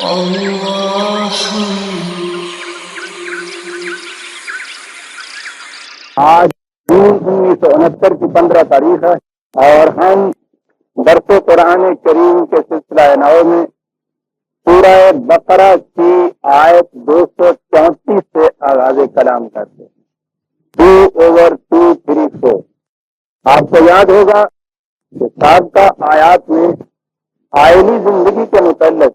آج جون 1969 کی 15 تاریخ ہے اور ہم درس قرآن کریم کے سلسلہ نو میں سورہ بقرہ کی آیت 234 سے آغاز کلام کرتے ہیں 2/234۔ آپ کو یاد ہوگا کہ سابقہ آیات میں آئینی زندگی کے متعلق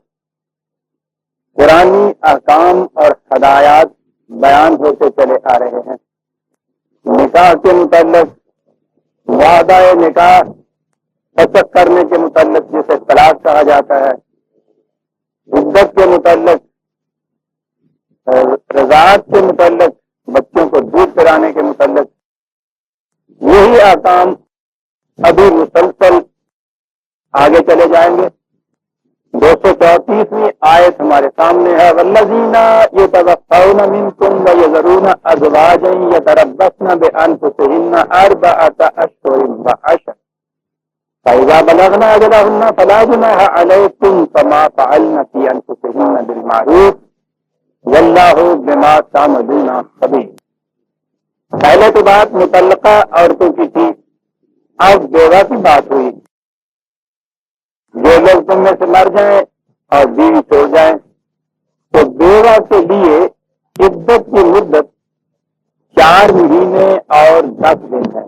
قرآنی احکام اور ہدایات بیان ہوتے چلے آ رہے ہیں۔ نکاح کے متعلق، وعدہ نکاح فسخ کرنے کے متعلق جسے طلاق کہا جاتا ہے، عدت کے متعلق، رضاعت کے متعلق، بچوں کو دودھ پلانے کے متعلق، یہی احکام ابھی مسلسل آگے چلے جائیں گے۔ 234ویں آیت ہمارے سامنے ہے، والذین یتوفون منکم ویذرون ازواجا یتربصن بانفسہن اربعۃ اشہر وعشرا فاذا بلغن اجلہن فلا جناح علیکم فما فعلن فی انفسہن بالمعروف واللہ بما تعملون خبیر۔ پہلے تو بات مطلقہ عورتوں کی تھی، اب بیوہ کی بات ہوئی۔ جو لوگ تم میں سے مر جائیں اور بیوی چھوڑ جائیں تو بیوہ کے لیے عدت کی مدت 4 مہینے اور 10 دن ہے۔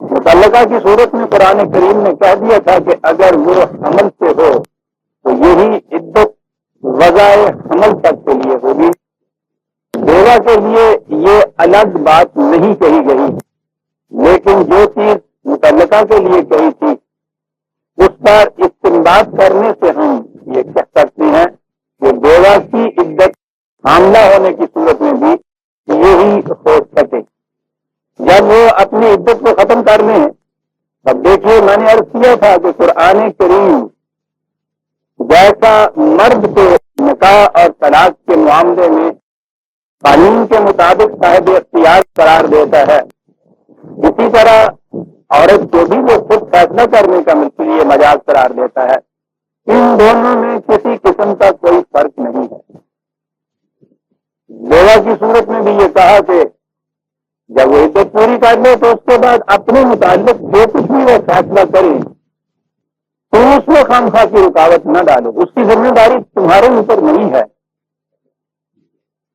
مطلقہ کی صورت میں قرآن کریم نے کہہ دیا تھا کہ اگر وہ حمل سے ہو تو یہی عدت وضع حمل تک کے لیے ہوگی۔ بیوہ کے لیے یہ الگ بات نہیں کہی گئی، لیکن جو چیز مطلقہ کے لیے کہی تھی اس پر استنباط کرنے سے ہم یہ کہہ سکتے ہیں کہ بیوہ کی عدت حاملہ ہونے کی صورت میں بھی یہی ہو سکے۔ جب وہ اپنی عدت کو ختم کر لیں، اب دیکھیے میں نے عرض کیا تھا کہ قرآن کریم جیسا مرد کو نکاح اور طلاق کے معاملے میں قانون کے مطابق صاحب اختیار قرار دیتا ہے، اسی طرح عورت کو بھی وہ خود فیصلہ کرنے کا لیے مجاز قرار دیتا ہے۔ ان دونوں میں کسی قسم کا کوئی فرق نہیں ہے۔ بیوہ کی صورت میں بھی یہ کہا کہ جب وہ عدت پوری کر لے تو اس کے بعد اپنے متعلق جو کچھ بھی وہ فیصلہ کرے تو اس میں خامخواہ کی رکاوٹ نہ ڈالو، اس کی ذمہ داری تمہارے اوپر نہیں ہے،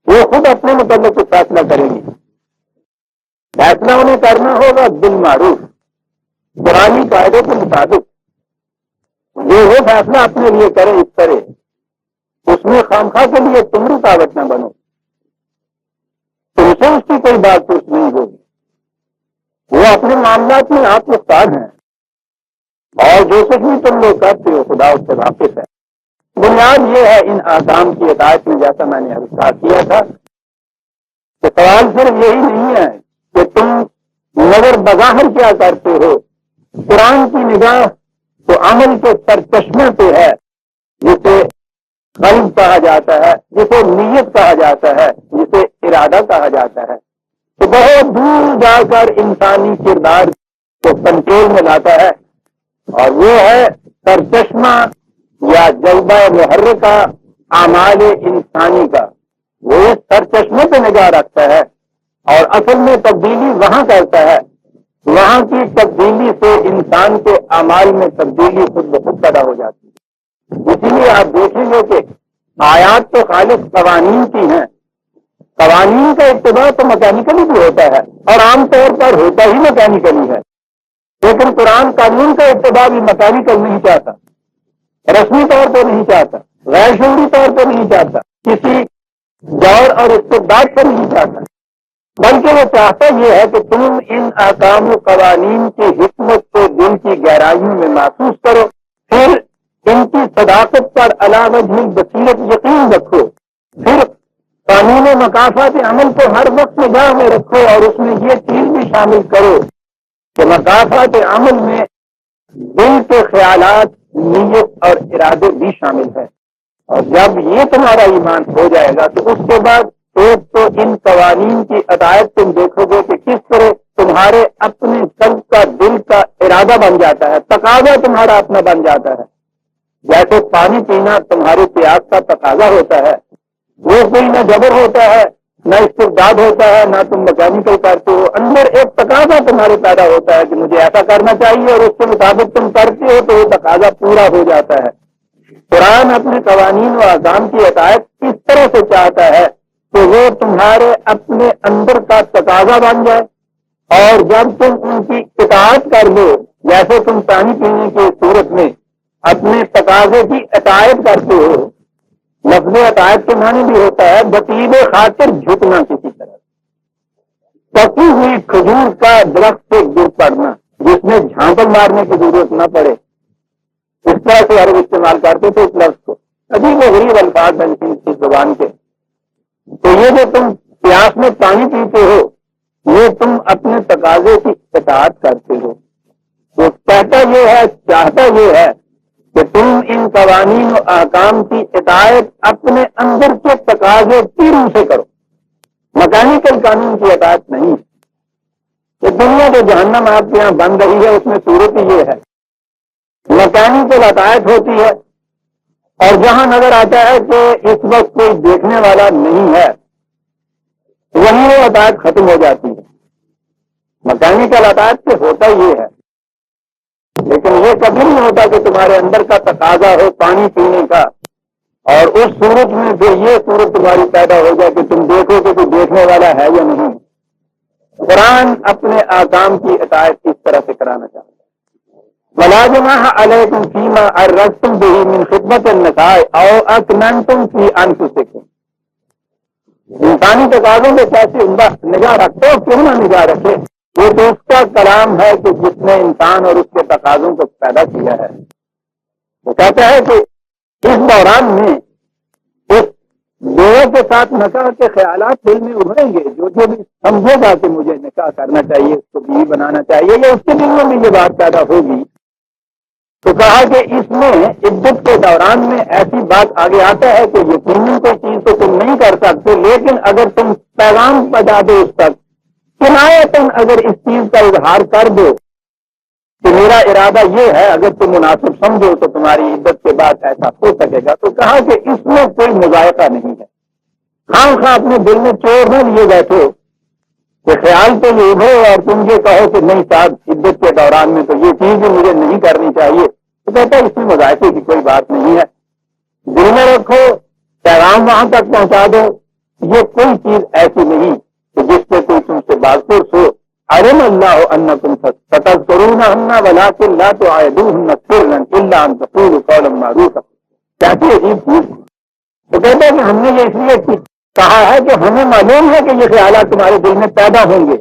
وہ خود اپنے متعلق کچھ فیصلہ کرے گی۔ فیصلہ انہیں کرنا ہوگا بالمعروف، قرآنی قاعدے کے مطابق۔ جو وہ فیصلہ اپنے لیے کرے اس طرح، اس میں خامخواہ کے لیے تم رکاوٹ نہ بنو، تم سے اس کی کوئی بات پوچھ نہیں ہوگی۔ وہ اپنے معاملات میں آپ استاد ہیں اور جو کچھ بھی تم لوگ کرتے ہو خدا اس سے واقف ہے۔ بنیاد یہ ہے ان احکام کی ہدایت میں، جیسا میں نے ارشاد کیا تھا کہ سوال صرف یہی نہیں ہے کہ تم نظر بظاہر کیا کرتے ہو۔ قرآن کی نگاہ تو عمل کے سرچشمے پہ ہے، جسے قلب کہا جاتا ہے، جسے نیت کہا جاتا ہے، جسے ارادہ کہا جاتا ہے، تو بہت دور جا کر انسانی کردار کو کنٹرول میں لاتا ہے، اور وہ ہے سرچشمہ یا جذبہ محرکہ اعمال انسانی کا۔ وہ اس سرچشمے پہ نگاہ رکھتا ہے اور اصل میں تبدیلی وہاں کرتا ہے۔ وہاں کی تبدیلی سے انسان کے اعمال میں تبدیلی خود بخود پیدا ہو جاتی ہے۔ اسی لیے آپ دیکھیں گے کہ آیات تو خالص قوانین کی ہیں، قوانین کا اتباع تو مکینیکلی بھی ہوتا ہے اور عام طور پر ہوتا ہی مکینیکلی ہے، لیکن قرآن قانون کا اتباع بھی مکینیکل نہیں چاہتا، رسمی طور پر نہیں چاہتا، غیر شعوری طور پر نہیں چاہتا، کسی دور اور استبداد پر نہیں چاہتا، بلکہ وہ چاہتا یہ ہے کہ تم ان احکام و قوانین کی حکمت کو دل کی گہرائیوں میں محسوس کرو، پھر ان کی صداقت پر علاوہ بصیرت یقین رکھو، پھر قانون و مقاصد عمل کو ہر وقت نگاہ میں رکھو اور اس میں یہ چیز بھی شامل کرو کہ مقاصد عمل میں دل کے خیالات، نیت اور ارادے بھی شامل ہیں۔ اور جب یہ تمہارا ایمان ہو جائے گا تو اس کے بعد ایک تو ان قوانین کی عطایت تم دیکھو گے کہ کس طرح تمہارے اپنے قلب کا، دل کا ارادہ بن جاتا ہے، تقاضا تمہارا اپنا بن جاتا ہے، جیسے پانی پینا تمہارے پیاس کا تقاضا ہوتا ہے، وہ کوئی نہ جبر ہوتا ہے نہ استبداد ہوتا ہے، نہ تم مکینیکل کرتے ہو، اندر ایک تقاضا تمہارے پیدا ہوتا ہے کہ مجھے ایسا کرنا چاہیے، اور اس کے مطابق تم کرتے ہو تو وہ تقاضا پورا ہو جاتا ہے۔ قرآن اپنے قوانین و احکام کی اطاعت اس طرح سے چاہتا ہے کہ وہ تمہارے اپنے اندر کا تقاضا بن جائے، اور جب تم ان کی اطاعت کر لو، جیسے تم پانی پینے کی صورت میں اپنے تقاضے کی اطاعت کرتے ہو، لفظ اطاعت کے معنی بھی ہوتا ہے بطیب خاطر جھکنا، کسی طرح پکی ہوئی کھجور کا درخت سے گر پڑنا جس میں جھانکل مارنے کی ضرورت نہ پڑے، اس طرح سے عرب استعمال کرتے تھے اس لفظ کو۔ عجیب و غریب الفاظ ہیں اس زبان کے۔ تو یہ جو تم پیاس میں پانی پیتے ہو، یہ تم اپنے تقاضے کی اطاعت کرتے ہو۔ وہ کہتا یہ ہے، چاہتا یہ ہے کہ تم ان قوانین و احکام کی اطاعت اپنے اندر کے تقاضے کی روح سے کرو، مکینیکل قانون کی اطاعت نہیں۔ کہ دنیا جو جہنم آپ کے یہاں بن رہی ہے اس میں صورت ہی یہ ہے، مکینیکل اطاعت ہوتی ہے، اور جہاں نظر آتا ہے کہ اس وقت کوئی دیکھنے والا نہیں ہے وہیں وہ اطاعت ختم ہو جاتی ہے۔ مکینیکل اطاعت سے ہوتا یہ ہے، لیکن یہ کبھی نہیں ہوتا کہ تمہارے اندر کا تقاضا ہو پانی پینے کا، اور اس صورت میں پھر یہ صورت تمہاری پیدا ہو جائے کہ تم دیکھو کہ کوئی دیکھنے والا ہے یا نہیں۔ قرآن اپنے احکام کی اطاعت اس طرح سے کرانا چاہتا ہے۔ وَلَا جُنَاحَ عَلَيْكُمْ فِيمَا عَرَّضْتُمْ بِهِ مِنْ خِطْبَةِ النِّسَاءِ أَوْ أَكْنَنْتُمْ فِي أَنفُسِكُمْ۔ انسانی تقاضوں پہ کیسے نگاہ رکھتے ہو، کیوں نہ نگاہ رکھے؟ یہ تو اس کا کلام ہے کہ جس نے انسان اور اس کے تقاضوں کو پیدا کیا ہے۔ وہ کہتا ہے کہ اس دوران میں اس بیوہ کے ساتھ نکاح کے خیالات دل میں ابھریں گے، جو بھی سمجھے گا کہ مجھے نکاح کرنا چاہیے، اس کو بیوی بنانا چاہیے، یا اس کے دل میں بھی یہ بات پیدا ہوگی، تو کہا کہ اس میں عدت کے دوران میں ایسی بات آگے آتا ہے کہ یقیناً کوئی چیز تو تم نہیں کر سکتے، لیکن اگر تم پیغام پہنچا دو اس تک، کنایتاً اگر اس چیز کا اظہار کر دو کہ میرا ارادہ یہ ہے، اگر تم مناسب سمجھو تو تمہاری عدت کے بعد ایسا ہو سکے گا، تو کہا کہ اس میں کوئی مذائقہ نہیں ہے۔ خواہ اپنے دل میں چور نہ لیے بیٹھو کہ خیال تو یہ ہو اور تم یہ کہو کہ نہیں صاحب عدت کے دوران میں تو یہ چیز مجھے نہیں کرنی چاہیے، تو کہتا ہے اس میں مذائقے کی کوئی بات نہیں ہے۔ دل میں رکھو، پیغام وہاں تک پہنچا دو، یہ کوئی چیز ایسی نہیں کہ جس سے کوئی تم سے بازپرس ہو۔ علم اللہ انکم ستذکرونہن ولکن لا تعیدوہن سرا الا ان تقولوا قولا معروفا۔ کیسی عجیب چیز۔ تو کہتا ہے کہ ہم نے یہ اس لیے کہا ہے کہ ہمیں معلوم ہے کہ یہ خیالات تمہارے دل میں پیدا ہوں گے،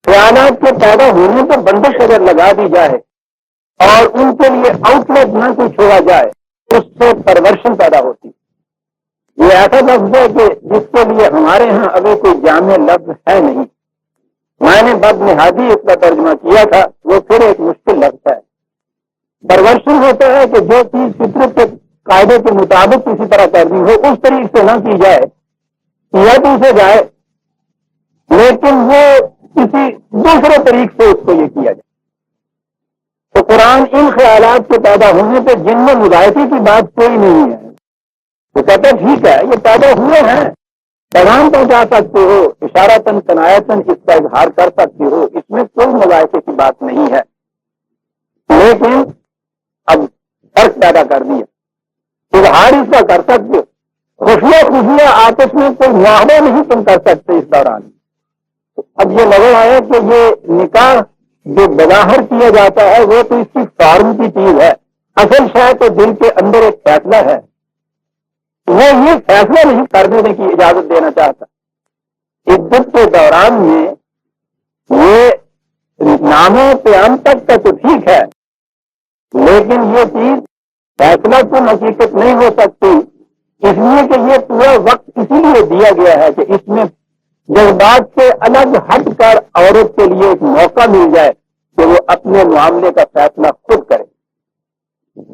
خیالات کے پیدا ہونے پر بندش اگر لگا دی جائے اور ان کے لیے آؤٹ لیٹ نہ کوئی چھوڑا جائے، اس سے پرورشن پیدا ہوتی۔ یہ ایسا لفظ ہے کہ جس کے لیے ہمارے ہاں ابھی کوئی جامع لفظ ہے نہیں۔ میں نے بدنہادی اس کا ترجمہ کیا تھا، وہ پھر ایک مشکل لفظ ہے۔ پرورشن ہوتا ہے کہ جو چیز فطرت کے قاعدے کے مطابق کسی طرح کرنی ہو اس طریقے سے نہ کی جائے، کیا تو اسے جائے، لیکن وہ کسی دوسرے طریق سے اس کو یہ کیا جائے۔ تو قرآن ان خیالات کے پیدا ہونے پہ جن میں مذائقے کی بات کوئی نہیں ہے، تو کہتا ٹھیک ہے یہ پیدا ہوئے ہیں، پیغام پہنچا سکتے ہو، اشارتاً کنایتاً اس کا اظہار کر سکتے ہو، اس میں کوئی مذائقے کی بات نہیں ہے، لیکن اب فرق پیدا کر دیا، اظہار اس کا کر سکتے ہو، خفیہ آپس میں کوئی معاہدہ نہیں تم کر سکتے اس دوران۔ اب یہ نظر آیا کہ یہ نکاح جو بظاہر کیا جاتا ہے وہ تو اس کی فارم کی چیز ہے، اصل شاید تو دل کے اندر ایک فیصلہ ہے، وہ یہ فیصلہ نہیں کر دینے کی اجازت دینا چاہتا۔ عدت کے دوران میں یہ ناموں قیام تک کا تو ٹھیک ہے، لیکن یہ چیز فیصلہ تو حقیقت نہیں ہو سکتی، اس لیے کہ یہ پورا وقت اسی لیے دیا گیا ہے کہ اس میں جذبات سے الگ ہٹ کر عورت کے لیے ایک موقع مل جائے کہ وہ اپنے معاملے کا فیصلہ خود کرے۔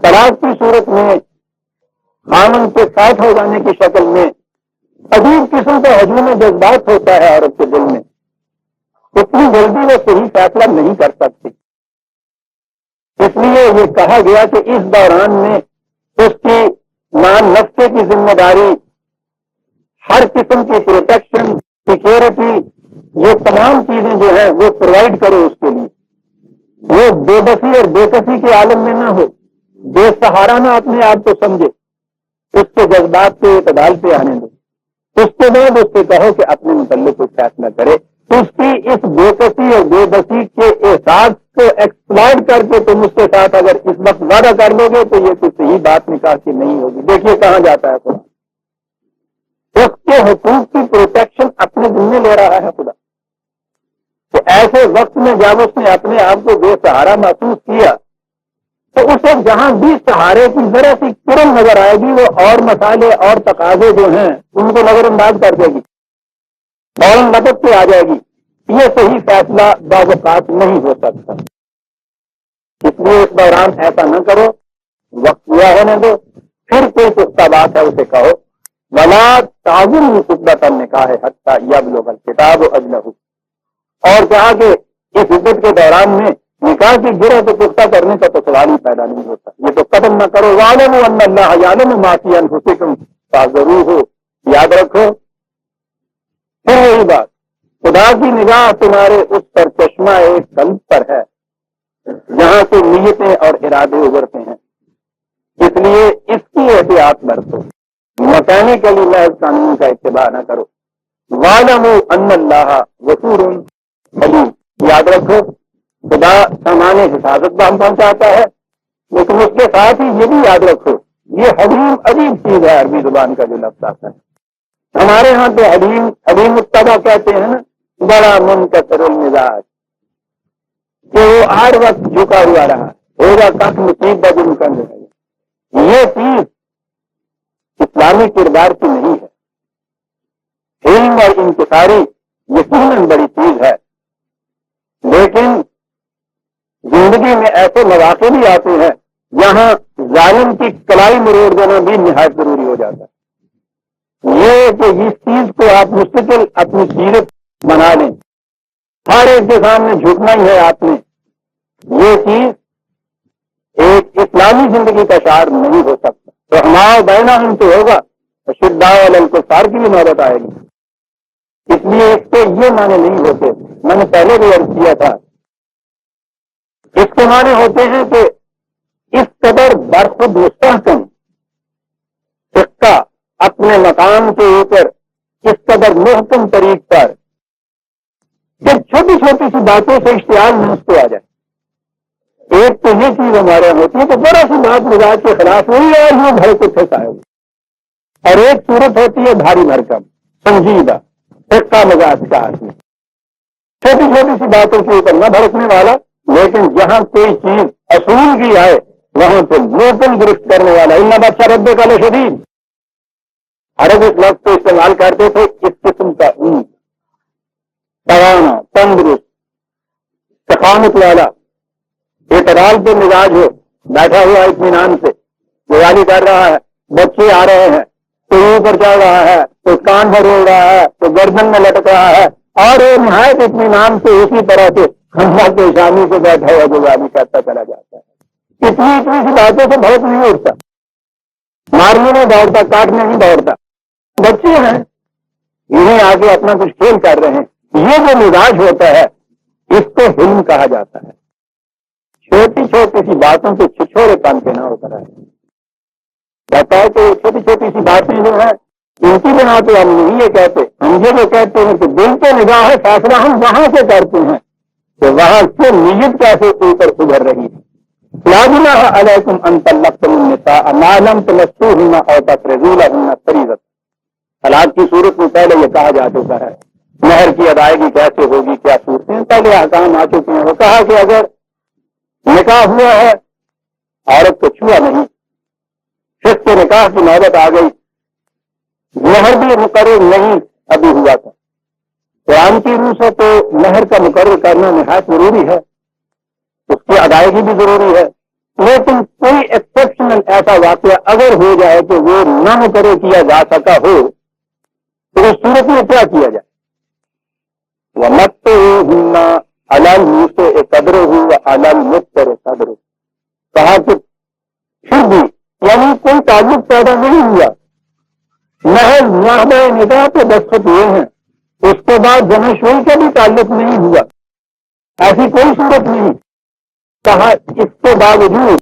طلاق کی صورت میں خامن کے ساتھ ہو جانے کی شکل میں عجیب قسم کا ہجوم جذبات ہوتا ہے عورت کے دل میں، اتنی جلدی وہ صحیح فیصلہ نہیں کر سکتی، اس لیے یہ کہا گیا کہ اس دوران میں اس کی مان نفسے کی ذمہ داری، ہر قسم کی پروٹیکشن، سیکورٹی، یہ تمام چیزیں جو ہیں وہ پرووائڈ کرو اس کے لیے. وہ بے بسی اور بے کسی کے عالم میں نہ ہو، بے سہارا نہ اپنے آپ کو سمجھے، اس کے جذبات کے اعتدال پہ آنے دو. اس کے بعد اس سے کہو کہ اپنے متعلق کوئی فیصلہ کرے. اس کی اس بے کسی اور بے بسی کے احساس کو ایکسپلائٹ کر کے تم اس کے ساتھ اگر اس وقت وعدہ کر لو گے تو یہ کوئی صحیح بات نکاح کی نہیں ہوگی. دیکھیے کہاں جاتا ہے خدا، اس کے حقوق کی پروٹیکشن اپنے ذمہ لے رہا ہے خدا. تو ایسے وقت میں جب اس نے اپنے آپ کو بے سہارا محسوس کیا تو اسے جہاں بھی سہارے کی ذرا سی کرن نظر آئے گی وہ اور مسالے اور تقاضے جو ہیں ان کو نظر انداز کر دے گی، فوراً مدد پہ آ جائے گی. یہ صحیح فیصلہ بعض اوقات نہیں ہو سکتا. اس لیے اس دوران ایسا نہ کرو، وقت پورا ہونے دو، پھر کوئی پختہ بات ہے اسے کہو. ولا تعظم خطبۃ النکاح حتی یبلغ الکتاب اجلہ، اور کہا کہ اس عدت کے دوران میں نکاح کی گرہ کو پختہ کرنے کا تو سوال ہی پیدا نہیں ہوتا. یہ تو قدم نہ کرو. وَاعْلَمُوا أَنَّ اللَّهَ يَعْلَمُ مَا فِي أَنفُسِكُمْ فَاحْذَرُوهُ، یاد رکھو. پھر وہی بات، خدا کی نگاہ تمہارے اس پر چشمہ ایک قلب پر ہے جہاں سے نیتیں اور ارادے ابھرتے ہیں. اس لیے اس کی احتیاط برتو، مکینیکلی محض قانون کا اتباع نہ کرو. وَاعْلَمُوا أَنَّ اللَّهَ غَفُورٌ حلیم، یاد رکھو خدا سامان حفاظت بہم پہنچاتا ہے، لیکن اس کے ساتھ ہی یہ بھی یاد رکھو یہ حلیم عجیب چیز ہے. عربی زبان کا جو لفظ آتا ہے ہمارے ہاں تو حلیم متبع کہتے ہیں نا، بڑا منکسر المزاج، کہ وہ ہر وقت جھکا ہوا رہا ہوگا کب مصیبت مکن رہے. یہ چیز اسلامی کردار کی نہیں ہے. حلم اور انکساری یقیناً بڑی چیز ہے، لیکن زندگی میں ایسے مواقع بھی آتے ہیں جہاں ظالم کی کلائی مروڑ دینا بھی نہایت ضروری ہو جاتا ہے. یہ کہ اس چیز کو آپ مستقل اپنی سیرت بنا لیں، ہر ایک کے سامنے جھکنا ہی ہے آپ نے، یہ چیز ایک اسلامی زندگی کا شعار نہیں ہو سکتا. تو ہمارا بینا ہم تو ہوگا، شدہ الکفار کی بھی نوبت آئے گی. اس لیے اس کے یہ معنی نہیں ہوتے، میں نے پہلے بھی عرض کیا تھا، اس کے معنی ہوتے ہیں کہ اس قدر برخود مستحکم فقہ اپنے مقام کے اوپر اس قدر محکم طریق پر پھر چھوٹی چھوٹی سی باتوں سے اشتعال میں اس کو آ جائے. ایک تو یہ چیز ہمارے یہاں ہوتی ہے کہ بڑا سی بات مزاج کے خلاف ہوئی ہے اور وہ گھر کو پھنسائے گی، اور ایک صورت ہوتی ہے بھاری بھرکم سنجیدہ فقہ مزاج کا آدمی، چھوٹی چھوٹی سی باتوں کے اوپر نہ بھڑکنے والا، لیکن جہاں کوئی چیز اصول کی آئے وہاں پہ محکم درست کرنے والا. ان بادشاہ رب کا لشدید، عرب اس لفظ کو استعمال کرتے تھے اس قسم کا اونٹ، توانا، تندرست، ثقافت والا، اعتدال پہ مزاج ہو، بیٹھا ہوا اطمینان سے گویالی کر رہا ہے، بچے آ رہے ہیں، کوئی اوپر چڑھ رہا ہے، کوئی کان بھر ہو رہا ہے، کوئی گردن میں لٹک رہا ہے، اور وہ نہایت اطمینان سے اسی طرح سے ہنسا کے شامی سے بیٹھا ہوا گویالی کرتا چلا جاتا ہے. اتنی سی باتوں سے بہت نہیں اٹھتا، مارنے نہیں دوڑتا، کاٹنے نہیں دوڑتا. بچے ہیں انہیں آگے اپنا کچھ کھیل کر رہے ہیں. یہ جو مزاج ہوتا ہے اس کو حلم کہا جاتا ہے. چھوٹی چھوٹی سی باتوں کے چھچھوڑے پن پہ نہ ہوتا ہے. کہتا ہے کہ چھوٹی چھوٹی سی باتیں جو ہیں ان کی بنا تو ہم نہیں یہ کہتے، ہم یہ کہتے ہیں کہ دل پہ نگاہ ہے، فیصلہ ہم وہاں سے کرتے ہیں کہ وہاں سے نیت کیسے اوپر ابھر رہی ہے. لا جناح علیکم ان طلقتم النساء ما لم تمسوهن او تفرضوا لهن فریضۃ. طلاق کی صورت میں پہلے یہ کہا جا چکا ہے مہر کی ادائیگی کیسے ہوگی، کیا صورتیں پہلے احکام آ چکے ہیں. وہ کہا کہ اگر نکاح ہوا ہے عورت کو چھوا نہیں، پھر سے نکاح کی نوبت آ گئی، مہر بھی مقرر نہیں ابھی ہوا تھا. قرآن کی روح سے تو مہر کا مقرر کرنا نہایت ضروری ہے، اس کی ادائیگی بھی ضروری ہے. لیکن کوئی ایکسپشنل ایسا واقعہ اگر ہو جائے کہ وہ نہ مقرر کیا جا سکا ہو تو اس صورت میں کیا کیا جائے؟ وَمَتِّعُوهُنَّ عَلَى الْمُوسِعِ قَدْرُهُ وَعَلَى الْمُقْتِرِ قَدْرُهُ. کہا کہ پھر بھی یعنی کوئی تعلق پیدا نہیں ہوا، محض معاہدہ نکاح پہ دستخط ہوئے ہیں، اس کے بعد جمع شوئی کا بھی تعلق نہیں ہوا، ایسی کوئی صورت نہیں۔ کہا اس کے باوجود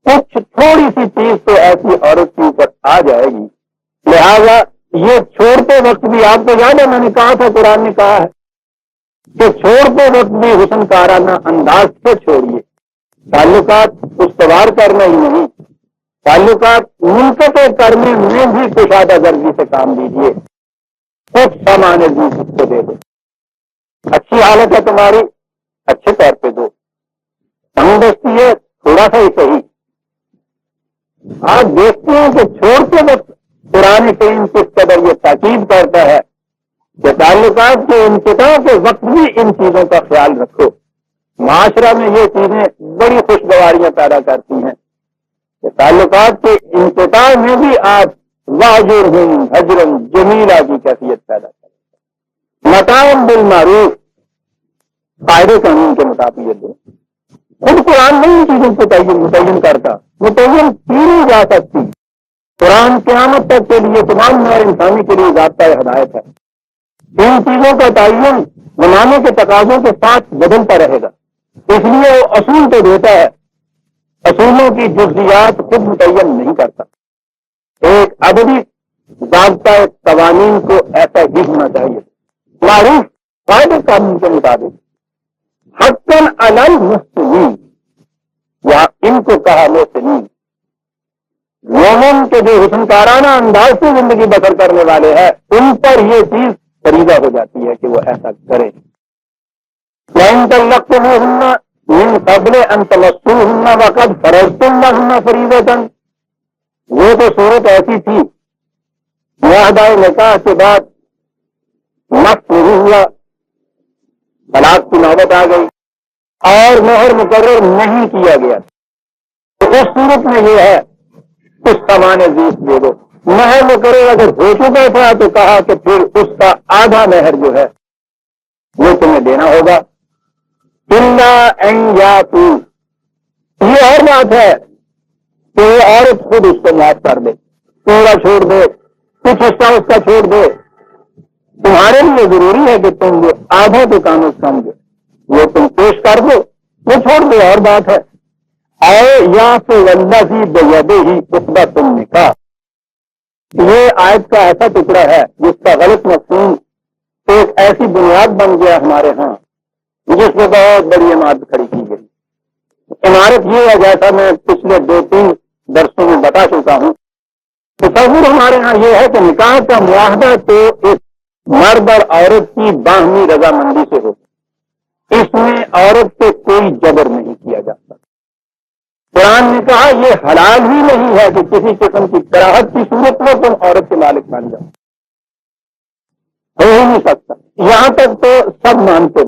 کچھ تھوڑی سی چیز تو ایسی عورت کے اوپر آ جائے گی، لہذا یہ چھوڑتے وقت بھی، آپ کو یاد ہے میں نے کہا تھا، قرآن نے کہا ہے کہ چھوڑتے وقت بھی حسن کارانہ انداز سے چھوڑیے، تعلقات استوار کرنا ہی نہیں، تعلقات منقطع کرنے میں بھی کشادہ گردی سے کام لیجیے، کچھ سامان بھی اس کو دے دو، اچھی حالت ہے تمہاری اچھے طور پہ دو، تنگ دستی ہے تھوڑا سا ہی صحیح۔ آپ دیکھتے ہیں کہ چھوڑتے وقت قرآن کریم کس قدر یہ تاکید کرتا ہے کہ تعلقات کے انقطاع کے وقت بھی ان چیزوں کا خیال رکھو۔ معاشرہ میں یہ چیزیں بڑی خوشگواریاں پیدا کرتی ہیں کہ تعلقات کے انقطاع میں بھی آپ واجرہم حجرن جمیلہ کی کیفیت پیدا کریں، متاع بالمعروف، قاعدے قانون کے مطابق یہ دو۔ خود قرآن نہیں چیزوں کو متعین کرتا، متعین کی نہیں جا سکتی، قرآن قیامت تک کے لیے تمام نوع انسانی کے لیے ضابطۂ ہدایت ہے۔ ان چیزوں کا تعین زمانے کے تقاضوں کے ساتھ بدلتا رہے گا، اس لیے وہ اصول تو دیتا ہے، اصولوں کی جزیات خود متعین نہیں کرتا۔ ایک ابدی ضابطۂ قوانین کو ایسا ہی ہونا چاہیے، معروف قاعدے قانون کے مطابق، حقاً علی المحسنین، یا ان کو کہا محسنین، مومن کے جو حسن کارانہ انداز سے زندگی بسر کرنے والے ہیں ان پر یہ چیز فریضہ ہو جاتی ہے کہ وہ ایسا کرے۔ وَإِن طَلَّقْتُمُوهُنَّ مِن قَبْلِ أَن تَمَسُّوهُنَّ وَقَدْ فَرَضْتُمْ لَهُنَّ فَرِيضَةً، وہ تو صورت ایسی تھی، معاہدہ نکاح کے بعد نفس نہیں ہوا، طلاق کی نوبت آ گئی اور مہر مقرر نہیں کیا گیا، تو اس صورت میں یہ ہے کچھ سامان عزیز دے دو۔ مہر مقرر اگر ہو چکا تھا تو کہا کہ پھر اس کا آدھا مہر جو ہے وہ تمہیں دینا ہوگا۔ الا ان یاتو، یہ اور بات ہے کہ وہ عورت خود اس کو معاف کر دے، پورا چھوڑ دے، کچھ حصہ اس کا چھوڑ دے، تمہارے لیے ضروری ہے کہ تم وہ آدھا تو کام از کم دو، وہ تم پیش کر دو، وہ چھوڑ دو اور بات ہے۔ یا تو والذی بیدہ عقدۃ النکاح، یہ آیت کا ایسا ٹکڑا ہے جس کا غلط مفہوم ایک ایسی بنیاد بن گیا ہمارے ہاں جس میں بہت بڑی عمارت کھڑی کی گئی۔ عمارت یہ ہے جیسا میں پچھلے 2-3 درسوں میں بتا چکا ہوں، تصور ہمارے ہاں یہ ہے کہ نکاح کا معاہدہ تو ایک مرد اور عورت کی باہمی رضامندی سے ہو، اس میں عورت سے کوئی جبر نہیں کیا جاتا۔ قرآن نے کہا یہ حلال ہی نہیں ہے کہ کسی قسم کی کراہت کی صورت میں تم عورت کے مالک بن جاؤ، ہو ہی نہیں سکتا۔ یہاں تک تو سب مانتے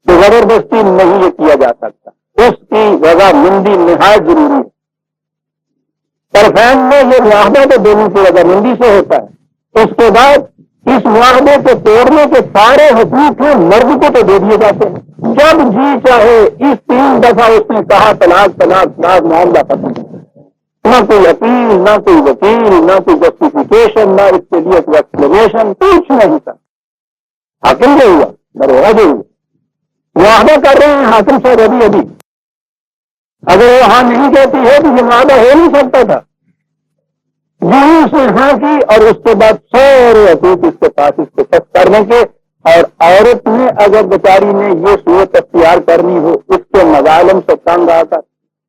کہ زبردستی نہیں یہ کیا جا سکتا، اس کی رضامندی نہایت ضروری ہے۔ طرفین میں یہ معاہدہ تو دونوں کی رضامندی سے ہوتا ہے، اس کے بعد اس معاہدے کو توڑنے کے سارے حقوق ہیں مرد کو تو دے دیے جاتے ہیں، جب جی چاہے اس 3 دفعہ اس نے کہا طلاق طلاق طلاق، معاملہ ختم، نہ کوئی اپیل، نہ کوئی وکیل، نہ کوئی جسٹیفیکیشن، نہ اس کے لیے کوئی ایکسپلینیشن، کچھ نہیں تھا۔ حاکم جو ہوا دروازہ جو ہوا، معاہدہ کر رہے ہیں حاکم صاحب ابھی اگر وہ ہاں نہیں کہتی ہے تو یہ معاہدہ ہو نہیں سکتا تھا۔ یہی اس نے ہاں کی اور اس کے بعد سارے حقوق اس کے پاس اس کو تک کرنے کے، اور عورت نے اگر بیچاری نے یہ صورت اختیار کرنی ہو اس کے مظالم سے تنگ آ کر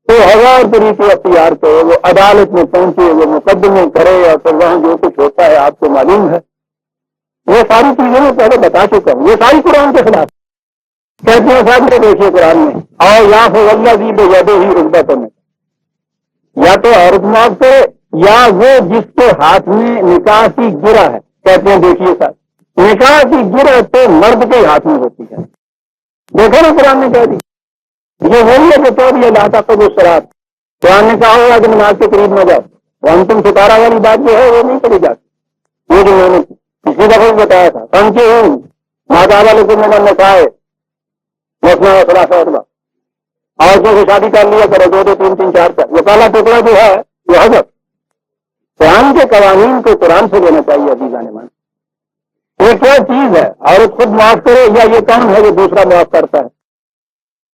تو 1000 طریقے اختیار کرے، وہ عدالت میں پہنچے، وہ مقدمے کرے، اور پھر وہاں جو کچھ ہوتا ہے آپ کو معلوم ہے۔ یہ ساری چیزیں میں پہلے بتا چکا ہوں، یہ ساری قرآن کے خلاف کہتے ہیں۔ صاحب کو دیکھیے قرآن میں، اور یا پھر والذی بیدہ عقدۃ النکاح، یا تو عورت معاف کرے یا وہ جس کے ہاتھ میں نکاح کی گرہ ہے۔ کہتے ہیں دیکھیے صاحب، نکاح کی گرہ تو مرد کے ہاتھ میں ہوتی ہے، دیکھو نا قرآن نے کہہ دی، یہ وہی ہے جو کہہ دیا لا تقربوا الصلاۃ، قرآن نے کہا ہوگا کہ نماز کے قریب نہ جاؤ، وہ تم ستارہ والی بات جو ہے وہ نہیں کری جاتی، وہ جو میں نے کسی دفعہ بتایا تھا، سمجھے ہوں ماتا والے کو میں نے نکائے مسنا وسلا اور کو شادی کر لیا کرو، 2 2 3 3 4 4، وہ کالا ٹکڑا جو ہے تو حضرت قرآن کے قوانین کو قرآن سے لینا چاہیے عزیزان مان. یہ کیا چیز ہے؟ عورت خود معاف کرے یا یہ کون ہے جو دوسرا معاف کرتا ہے؟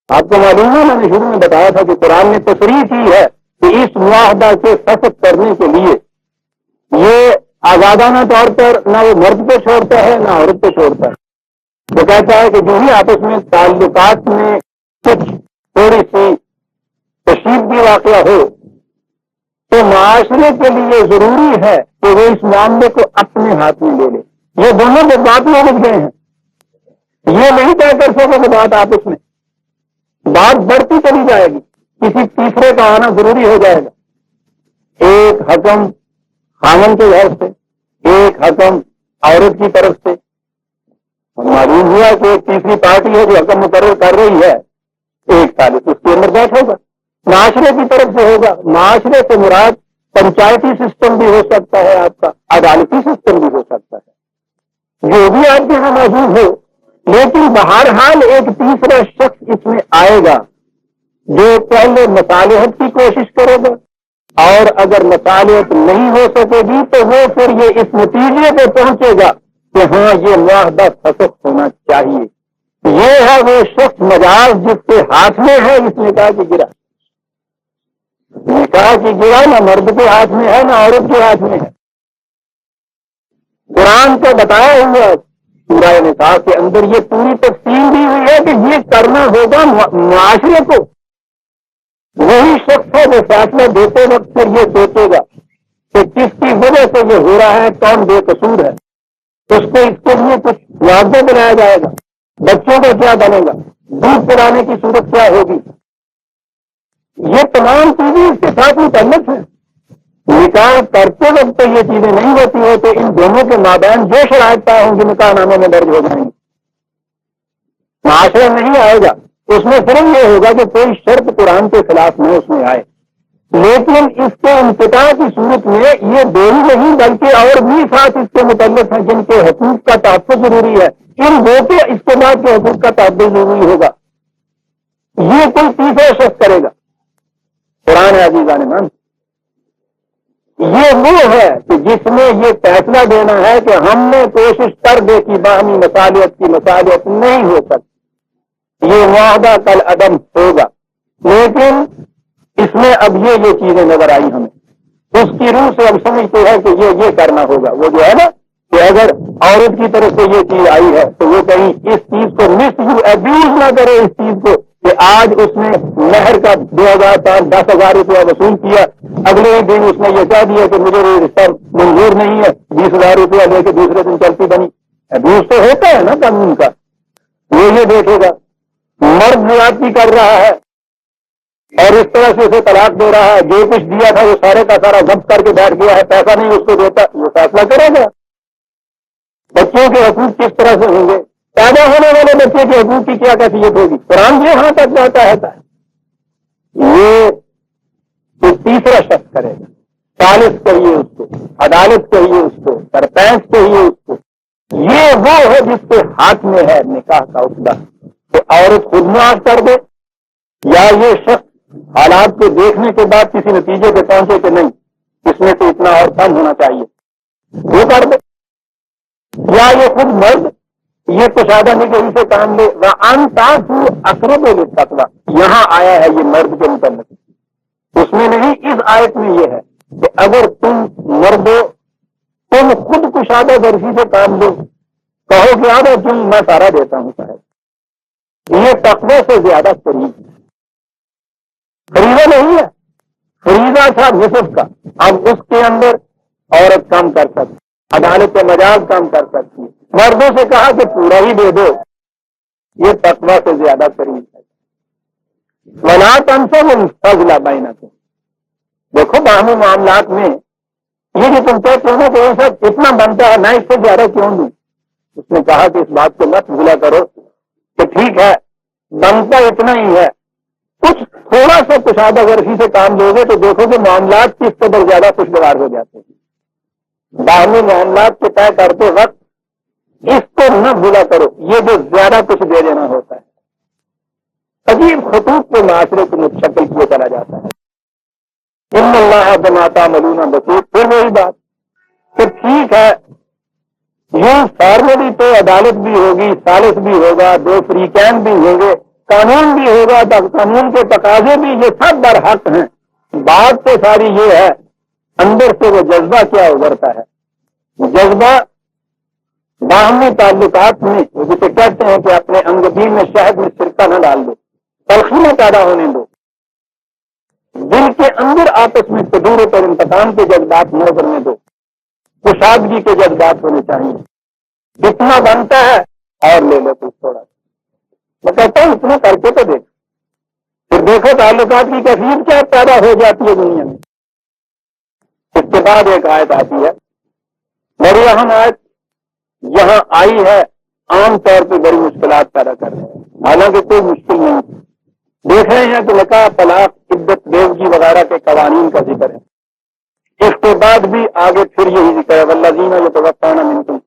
آپ کو معلوم ہے میں نے شروع میں بتایا تھا کہ قرآن نے تصریح کی ہے کہ اس معاہدہ سے فسخ کرنے کے لیے یہ آزادانہ طور پر نہ وہ مرد کو چھوڑتا ہے نہ عورت کو چھوڑتا ہے. وہ کہتا ہے کہ جو ہی آپس میں تعلقات میں کچھ تھوڑی سی کشیدگی واقعہ ہو تو معاشرے کے لیے ضروری ہے کہ وہ اس معاملے کو اپنے ہاتھ میں لے لے. یہ دونوں کے بات میں اٹھ گئے ہیں. یہ نہیں طے کر سکے کہ بات آپس میں بات بڑھتی چلی جائے گی, کسی تیسرے کا آنا ضروری ہو جائے گا. ایک حکم خامن کے گھر سے, ایک حکم عورت کی طرف سے. معلوم ہوا کہ ایک تیسری پارٹی ہے جو حکم مقرر کر رہی ہے, ایک طالب اس کے اندر بیٹھ ہوگا. معاشرے کی طرف سے ہوگا. معاشرے سے مراد پنچایتی سسٹم بھی ہو سکتا ہے, آپ کا عدالتی سسٹم بھی ہو سکتا ہے, جو بھی آپ کے یہاں موجود ہو. لیکن بہرحال ایک تیسرا شخص اس میں آئے گا جو پہلے مصالحت کی کوشش کرے گا, اور اگر مصالحت نہیں ہو سکے گی تو وہ پھر یہ اس نتیجے پہ پہنچے گا کہ ہاں یہ معاہدہ فسخ ہونا چاہیے. یہ ہے وہ شخص مجاز جس کے ہاتھ میں ہے اس نکاح کی گرہ. نکاح کی گرہ نہ مرد کے ہاتھ میں ہے نہ عورت کے ہاتھ میں ہے. قرآن کو بتایا ہوا سورہ نکاح کے اندر یہ پوری تفصیل دی ہوئی ہے کہ یہ کرنا ہوگا معاشرے کو. وہی شخص ہے جو فیصلہ دیتے وقت پھر یہ سوچے گا کہ کس کی وجہ سے یہ ہو رہا ہے, کون بے قصور ہے. اس کو اس کے لیے کچھ معاوضہ بنایا جائے گا. بچوں کا کیا بنے گا, دودھ پلانے کی صورت کیا ہوگی. یہ تمام چیزیں اس کے ساتھ متعلق ہیں. نکاح کرتے وقت تو یہ چیزیں نہیں ہوتی ہو تو ان دونوں کے مابین جو شرائط طے ہوں گی نکاح نامے میں درج ہو جائیں گی. معاشرہ نہیں آئے گا, اس میں صرف یہ ہوگا کہ کوئی شرط قرآن کے خلاف نہ اس میں آئے. لیکن اس کے انقطاع کی صورت میں یہ دو ہی نہیں بلکہ اور بھی ساتھ اس کے متعلق ہیں جن کے حقوق کا تحفظ ضروری ہے. ان دو کے استعمال کے حقوق کا تحفظ ضروری ہوگا. یہ کوئی تیسرا شخص کرے گا. قرآن عزیزان مان یہ وہ ہے کہ جس میں یہ فیصلہ دینا ہے کہ ہم نے کوشش کر دے کہ باہمی مصالحت کی مصالحت نہیں ہو سکتی. یہ معاہدہ کل عدم ہوگا. لیکن اس میں اب یہ چیزیں نظر آئی ہمیں, اس کی روح سے اب سمجھتے ہیں کہ یہ کرنا ہوگا. وہ جو ہے نا کہ اگر عورت کی طرف سے یہ چیز آئی ہے تو وہ کہیں اس چیز کو مس یو ابیوز نہ کرے, اس چیز کو کہ آج اس نے مہر کا 10,000 روپیہ وصول کیا, اگلے ہی دن اس نے یہ کہہ دیا کہ مجھے یہ رشتہ منظور نہیں ہے, 20,000 روپیہ لے کے دوسرے دن چلتی بنی. ابیوز تو ہوتا ہے نا قانون کا. وہ یہ دیکھے گا مرد زیادتی کر رہا ہے اور اس طرح سے اسے طلاق دے رہا ہے, جو کچھ دیا تھا وہ سارے کا سارا ضبط کر کے بیٹھ گیا ہے, پیسہ نہیں اس کو دیتا, وہ فیصلہ کرے گا. بچوں کے حقوق کس طرح سے ہوں گے, پیدا ہونے والے بچے کے حقوق کی کیا کیفیت ہوگی. قرآن یہاں تک جاتا ہے. یہ تیسرا شخص کرے گا. ثالث کہیے اس کو, عدالت کہیے اس کو, سرپنچ کہیے اس کو. یہ وہ ہے جس کے ہاتھ میں ہے نکاح کا عقدہ. تو عورت خود معاف کر دے یا یہ شخص حالات کو دیکھنے کے بعد کسی نتیجے پہ پہنچے کہ نہیں اس میں تو اتنا اور کم ہونا چاہیے, وہ کر دے. یا یہ خود مرد یہ کشادہ نگہی سے کام لے. اقرب للتقویٰ یہاں آیا ہے یہ مرد کے متعلق, اس میں نہیں. اس آیت میں یہ ہے کہ اگر تم مردو تم خود کشادہ گرفی سے کام لو, کہو کہ آدھا تم میں سارا دیتا ہوں صاحب, یہ تقوی سے زیادہ قریب ہے. فریضہ نہیں ہے, فریضہ تھا نصف کا, اب اس کے اندر عورت کام کر سکتی, عدالت کے مجاز کام کر سکتی ہے. مردوں سے کہا کہ پورا ہی دے دو, یہ تقوی سے زیادہ قریب ہے. ولا تنسوا الفضل بینکم, دیکھو باہمی معاملات میں یہ جو تم کہتے ہو کہ یہ سب اتنا بنتا ہے میں اس سے زیادہ کیوں دوں. اس نے کہا کہ اس بات کو مت بھولا کرو کہ ٹھیک ہے بنتا اتنا ہی ہے, کچھ تھوڑا سا کشادہ گرفی سے کام لو گے تو دیکھو کہ معاملات کس قدر زیادہ خوشگوار ہو جاتے ہیں. باہمی معاملات کو طے کرتے وقت اس کو نہ بھولا کرو, یہ جو زیادہ کچھ دے دینا ہوتا ہے عجیب خطوط کے معاشرے کو متشکل کیے چلا جاتا ہے. ان اللہ بما تعملون بصیر۔ پھر وہی بات کہ ٹھیک ہے یوں فارملی تو عدالت بھی ہوگی، ثالث بھی ہوگا، دو فریقین بھی ہوں گے، قانون بھی ہوگا، قانون کے تقاضے بھی، یہ سب برحق ہیں۔ بات تو ساری یہ ہے اندر سے وہ جذبہ کیا ابھرتا ہے۔ جذبہ باہمی تعلقات میں جسے کہتے ہیں کہ اپنے انگبین میں شہد میں سرکہ نہ ڈال دو، تلخی نہ پیدا ہونے دو، دل کے اندر آپس میں صدورت اور انتقام کے جذبات نہ ابھرنے دو، کشادگی کے جذبات ہونے چاہیے۔ جتنا بنتا ہے اور لے لو کچھ تھوڑا، میں کہتا ہوں اتنا کر کے تو دیکھ، پھر دیکھو تعلقات کی کیفیت کیا پیدا ہو جاتی ہے دنیا میں۔ اس کے بعد ایک آیت آتی ہے بڑی اہم آیت، یہاں آئی ہے عام طور پہ بڑی مشکلات پیدا کر رہے ہیں، حالانکہ کوئی مشکل نہیں۔ دیکھ رہے ہیں کہ نکاح، طلاق، عدت، بیوگی وغیرہ کے قوانین کا ذکر ہے۔ اس کے بعد بھی آگے پھر یہی ذکر ہے والذین یتوفون منکم،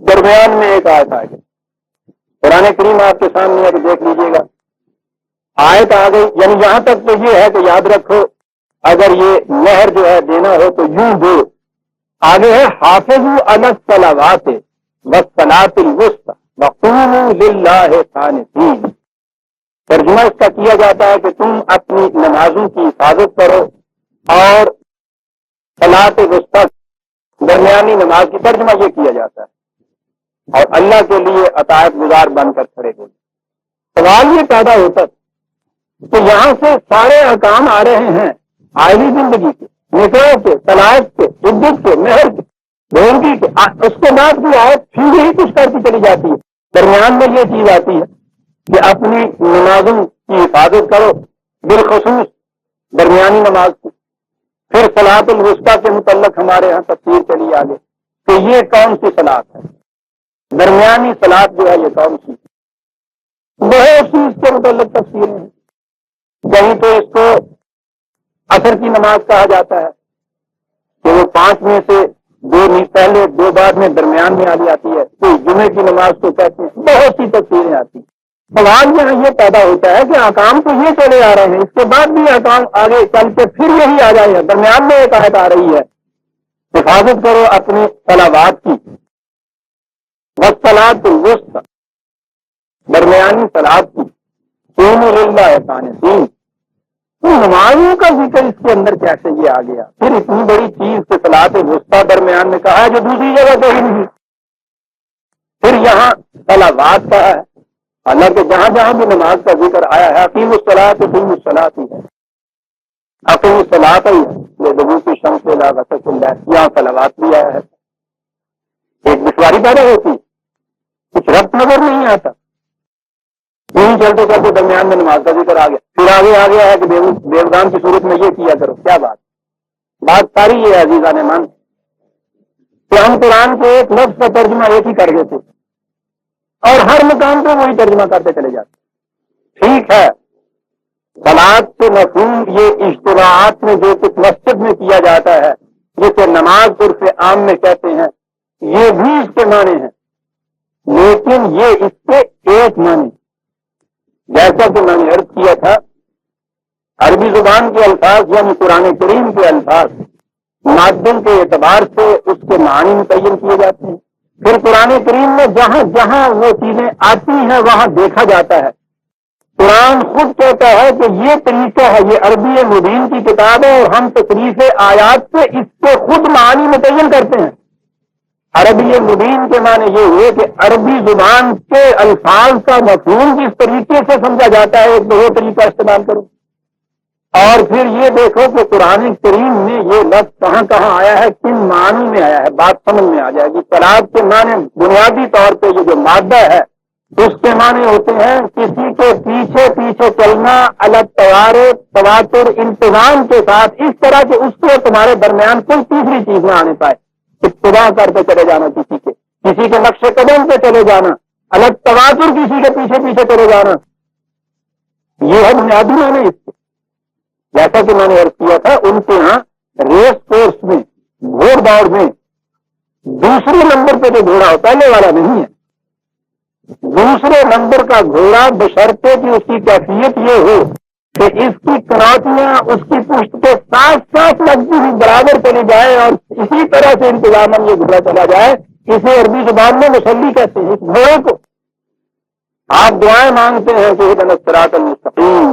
درمیان میں ایک آیت آ گئی۔ قرآن کریم آپ کے سامنے ہے کہ دیکھ لیجیے گا، آیت آ گئی، یعنی یہاں تک تو یہ ہے کہ یاد رکھو اگر یہ مہر جو ہے دینا ہو تو یوں دو۔ آگے ہے حافظوا علی الصلوات والصلاۃ الوسطی وقوموا للہ قانتین۔ ترجمہ اس کا کیا جاتا ہے کہ تم اپنی نمازوں کی حفاظت کرو اور صلاۃ وسطی درمیانی نماز کی، ترجمہ یہ کیا جاتا ہے، اور اللہ کے لیے اطاعت گزار بن کر کھڑے ہو۔ سوال یہ پیدا ہوتا کہ یہاں سے سارے احکام آ رہے ہیں عائلی زندگی کے، نکاح کے، طلاق کے، عدت کے، مہر کے، بیوگی کے، اس کے بعد بھی آئے پھر یہی کچھ کرتی چلی جاتی ہے۔ درمیان میں یہ چیز آتی ہے کہ اپنی نمازوں کی حفاظت کرو، بالخصوص درمیانی نماز کی۔ پھر صلاۃ الوسطی کے متعلق ہمارے ہاں تفسیر چلی آگے کہ یہ کون سی صلاۃ ہے، درمیانی صلاۃ جو ہے یہ کون سی، بہت سی اس کے متعلق تفسیریں ہیں۔ کہیں تو اس کو عصر کی نماز کہا جاتا ہے کہ وہ 5 میں سے 2 پہلے 2 بعد میں درمیان میں آ جاتی ہے، کوئی جمعے کی نماز کو کہتے ہیں، بہت سی تفسیریں آتی ہیں۔ سوال یہاں یہ پیدا ہوتا ہے کہ احکام تو یہ چلے آ رہے ہیں، اس کے بعد بھی احکام آگے چل کے پھر یہی آ جائے گا، درمیان میں ایک آیت آ رہی ہے حفاظت کرو اپنی صلوات کی، والصلاۃ الوسطی درمیانی صلاۃ کی، قوموا للہ قانتین۔ نمازوں کا ذکر اس کے اندر کیسے یہ آ گیا؟ پھر اتنی بڑی چیز کہ صلاۃ وسطی درمیان میں کہا ہے جو دوسری جگہ کہیں نہیں۔ پھر یہاں صلوات کا ہے، حالانکہ جہاں جہاں بھی نماز کا ذکر آیا ہے اقیموا الصلاۃ اقیموا الصلاۃ ہی ہے، اقیموا الصلاۃ ہی ہے، لدلوک الشمس الی غسق الليل، یہاں صلوات بھی آیا ہے۔ ایک دشواری پیدا ہوتی، کچھ ربط نظر نہیں آتا، یوں چلتے چلتے درمیان میں نماز کا ذکر آ گیا، پھر آگے ہے کہ دیوگان کی صورت میں یہ کیا کرو۔ کیا بات ساری یہ ہے عزیزان من کہ ہم قرآن کے ایک لفظ کا ترجمہ ایک ہی کر دیتے اور ہر مقام پہ وہی ترجمہ کرتے چلے جاتے۔ ٹھیک ہے صلاۃ کے مفہوم یہ اجتماعات میں جو کچھ مسجد میں کیا جاتا ہے جسے نماز عرف عام میں کہتے ہیں، یہ بھی اس کے معنی ہیں، لیکن یہ اس کے ایک معنی، جیسا کہ میں نے عرض کیا تھا عربی زبان کے الفاظ یعنی قرآن کریم کے الفاظ مادوں کے اعتبار سے اس کے معنی متعین کیے جاتے ہیں۔ پھر قرآن کریم میں جہاں جہاں وہ چیزیں آتی ہیں وہاں دیکھا جاتا ہے۔ قرآن خود کہتا ہے کہ یہ طریقہ ہے، یہ عربی مبین کی کتاب ہے اور ہم تصریف آیات سے اس کے خود معنی متعین کرتے ہیں۔ عربی مبین کے معنی یہ ہوئے کہ عربی زبان کے الفاظ کا مفہوم جس طریقے سے سمجھا جاتا ہے ایک وہ طریقہ استعمال کرو۔ اور پھر یہ دیکھو کہ قرآن کریم میں یہ لفظ کہاں کہاں آیا ہے، کن معنی میں آیا ہے، بات سمجھ میں آ جائے گی۔ صلاۃ کے معنی بنیادی طور پہ یہ جو مادہ ہے اس کے معنی ہوتے ہیں کسی کے پیچھے پیچھے چلنا، الگ تواتر انتظام کے ساتھ، اس طرح کہ اس کو تمہارے درمیان کوئی تیسری چیز نہ آنے پائے، اتباع کرتے چلے جانا، کسی کے نقش قدم پہ چلے جانا، الگ تواتر کسی کے پیچھے پیچھے چلے جانا، یہ ہے بنیادی معنی اس کے۔ جیسا کہ میں نے عرض کیا تھا ان کے ہاں ریس کورس میں، گھوڑ دوڑ میں دوسرے نمبر پہ جو گھوڑا ہو پہلے والا نہیں ہے، دوسرے نمبر کا گھوڑا بشرطے کہ اس کی کیفیت یہ ہو کہ اس کی کنوٹیاں اس کی پشت کے ساتھ ساتھ لگتی ہوئی برابر چلی جائے اور اسی طرح سے انتظام یہ گزرا چلا جائے. اسے عربی زبان میں مسلی کہتے ہیں. اس گھوڑے کو آپ دعائیں مانگتے ہیں کہ اہدنا الصراط المستقیم،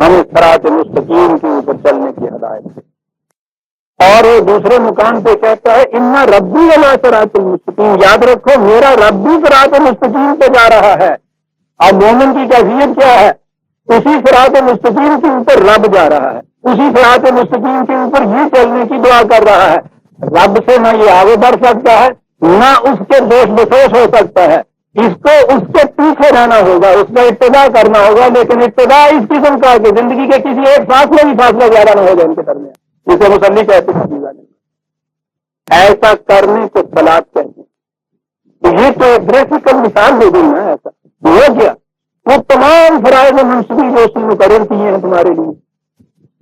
ہم اس صراط مستقیم کے اوپر چلنے کی ہدایت ہے. اور وہ دوسرے مقام پہ کہتا ہے ان ربی علی صراط المستقیم، یاد رکھو میرا رب بھی صراط مستقیم پہ جا رہا ہے. اب مومن کی کیفیت کیا ہے؟ اسی صراط مستقیم کے اوپر رب جا رہا ہے، اسی صراط مستقیم کے اوپر یہ چلنے کی دعا کر رہا ہے. رب سے نہ یہ آگے بڑھ سکتا ہے نہ اس کے دوش بسوش ہو سکتا ہے. اس کو اس کے پیچھے رہنا ہوگا، اس کا اتباع کرنا ہوگا، لیکن اتباع اس قسم کا کہ زندگی کے کسی ایک فاصلے بھی فاصلہ زیادہ نہ ہو جائے ان کے درمیان، جسے مسلی کہتے ہیں. ایسا کرنے کو صلاۃ کہتے ہیں. یہ تو گرافیکل مثال دے دوں نا. ایسا ہو کیا وہ تمام فرائض منصوبی جو اس نے مقرر کیے ہیں تمہارے لیے،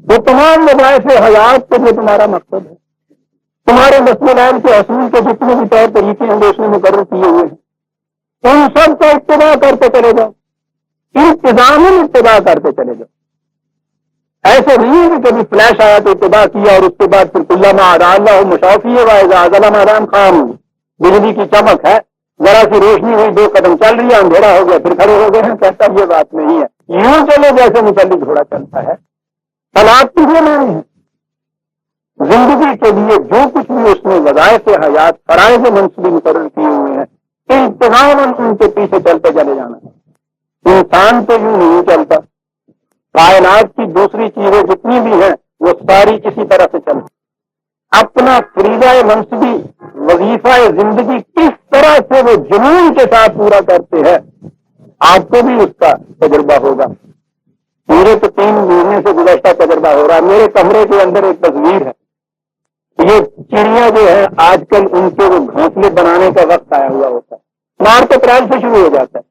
وہ تمام مباحث حیات کے جو تمہارا مقصد ہے، تمہارے مسئلین کے حصول کے جتنے بھی طور طریقے ہیں جو اس نے مقرر کیے ہوئے ہیں، ان سب کا اتباع کرتے چلے جاؤ، انتظام اتباع کرتے چلے جاؤ. ایسے نہیں ہے کہ کبھی فلیش آیا تو اتباع کیا اور اس کے بعد پھر کلّما اضاء اللہ مشافی واذا اظلم اذان خام، بجلی کی چمک ہے، ذرا سی روشنی ہوئی 2 قدم چل رہی ہے، اندھیرا ہو گیا پھر کھڑے ہو گئے ہیں. کہتا یہ بات نہیں ہے. یوں چلو جیسے مسلی گھوڑا چلتا ہے. صلاۃ کی یہ معنی ہے زندگی کے لیے جو کچھ بھی اس نے وظائف حیات فرائض منصوبی مقرر کیے ہوئے ہیں انتظام ان کے پیچھے چلتے چلے جانا ہے. انسان تو یوں نہیں چلتا، کائنات کی دوسری چیزیں جتنی بھی ہیں وہ ساری اسی طرح سے چلتی. اپنا فریضہ منصبی وظیفہ زندگی کس طرح سے وہ جنون کے ساتھ پورا کرتے ہیں آپ کو بھی اس کا تجربہ ہوگا. میرے تو 3 مہینے سے گزشتہ تجربہ ہو رہا ہے. میرے کمرے کے اندر ایک تصویر ہے. یہ چڑیاں جو ہے آج کل ان کے وہ گھونسلے بنانے کا وقت آیا ہوا ہوتا ہے. مارچ اپریل سے شروع ہو جاتا ہے.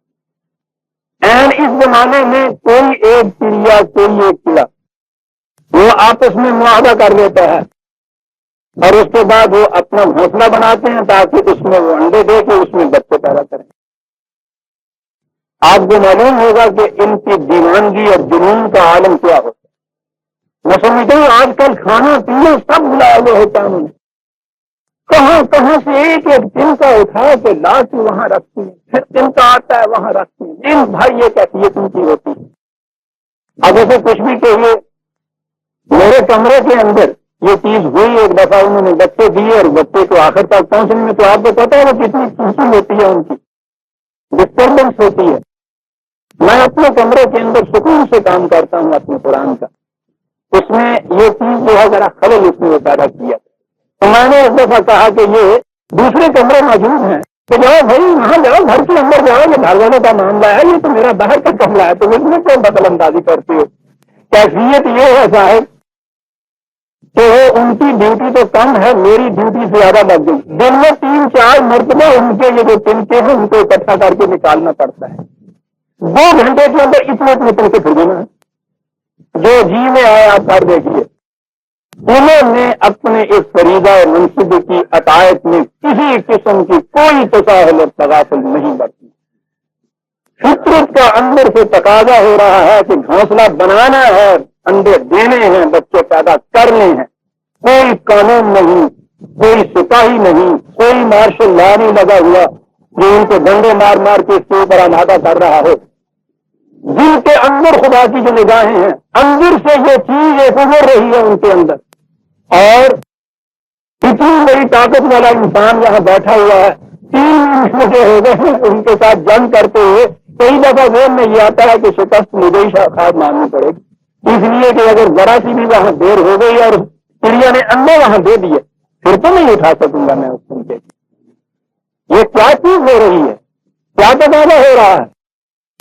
اس زمانے میں کوئی ایک چڑیا کوئی ایک چڑیا وہ آپس میں معاہدہ کر لیتا ہے اور اس کے بعد وہ اپنا گھونسلہ بناتے ہیں تاکہ اس میں وہ انڈے دے کے اس میں بچے پیدا کریں. آپ کو معلوم ہوگا کہ ان کی دیوانگی اور جنون کا عالم کیا ہوتا ہے. میں سمجھتا ہوں آج کل کھانا پینا سب بلایا ہوا ہوتا ہے انہوں نے. کہاں کہاں سے ایک ایک دن کا اٹھا کے لا کے وہاں رکھتی ہے، پھر دن کا آتا ہے وہاں رکھتی ہے. دن بھائی یہ کیفیت ان کی ہوتی ہے. اب اسے کچھ بھی کہیے، میرے کمرے کے اندر یہ چیز ہوئی ایک دفعہ انہوں نے بچے دیے اور بچے کو آخر تک پہنچنے میں تو آپ کو پتا ہے وہ کتنی خوشی ہوتی ہے، ان کی ڈسٹربنس ہوتی ہے. میں اپنے کمرے کے اندر سکون سے کام کرتا ہوں اپنے قرآن کا. اس میں یہ چیز جو ہے ذرا خلل اس نے پیدا کیا. تو میں نے اس دفعہ کہا کہ یہ دوسرے کمرے موجود ہیں تو جاؤ بھائی وہاں جاؤ، گھر کے اندر جاؤ، یہ گھر والوں کا معاملہ ہے، یہ تو میرا باہر کا کمرہ ہے، تو اس میں کیوں دخل اندازی کرتی ہو. کیفیت یہ ہے صاحب کہ ان کی ڈیوٹی تو کم ہے، میری ڈیوٹی سے زیادہ لگ گئی. دن میں 3-4 مرتبہ ان کے یہ جو تنکے ہیں ان کو اکٹھا کر کے نکالنا پڑتا ہے. 2 گھنٹے کے اندر اتنے سے پھر دینا ہے جو جی میں آئے آپ کر دیکھیے. انہوں نے اپنے اس فریضہ منصوبے کی عطایت میں کسی قسم کی کوئی تساہل اور تغافل نہیں برتی. فطرت کا اندر سے تقاضا ہو رہا ہے کہ گھونسلہ بنانا ہے، انڈے دینے ہیں، بچے پیدا کرنے ہیں. کوئی قانون نہیں، کوئی سپاہی نہیں، کوئی مارشل لا نہیں لگا ہوا جو ان کو ڈنڈے مار مار کے اس کے اوپر آمادہ کر رہا ہو. جن کے اندر خدا کی جو نگاہیں ہیں اندر سے یہ چیز ایک ابھر رہی ہے ان کے اندر، اور اتنی بڑی طاقت والا انسان یہاں بیٹھا ہوا ہے. 3 مہینے ہو گئے ہیں ان کے ساتھ جنگ کرتے ہوئے. کئی دفعہ ذہن میں یہ آتا ہے کہ شکست مجھے ہی خواہ ماننی پڑے گی، اس لیے کہ اگر ذرا سی بھی وہاں دیر ہو گئی اور چڑیا نے انڈے وہاں دے دیے پھر تو نہیں اٹھا سکوں گا میں اس دن کے. یہ کیا چیز ہو رہی ہے، کیا تقاضا ہو رہا ہے؟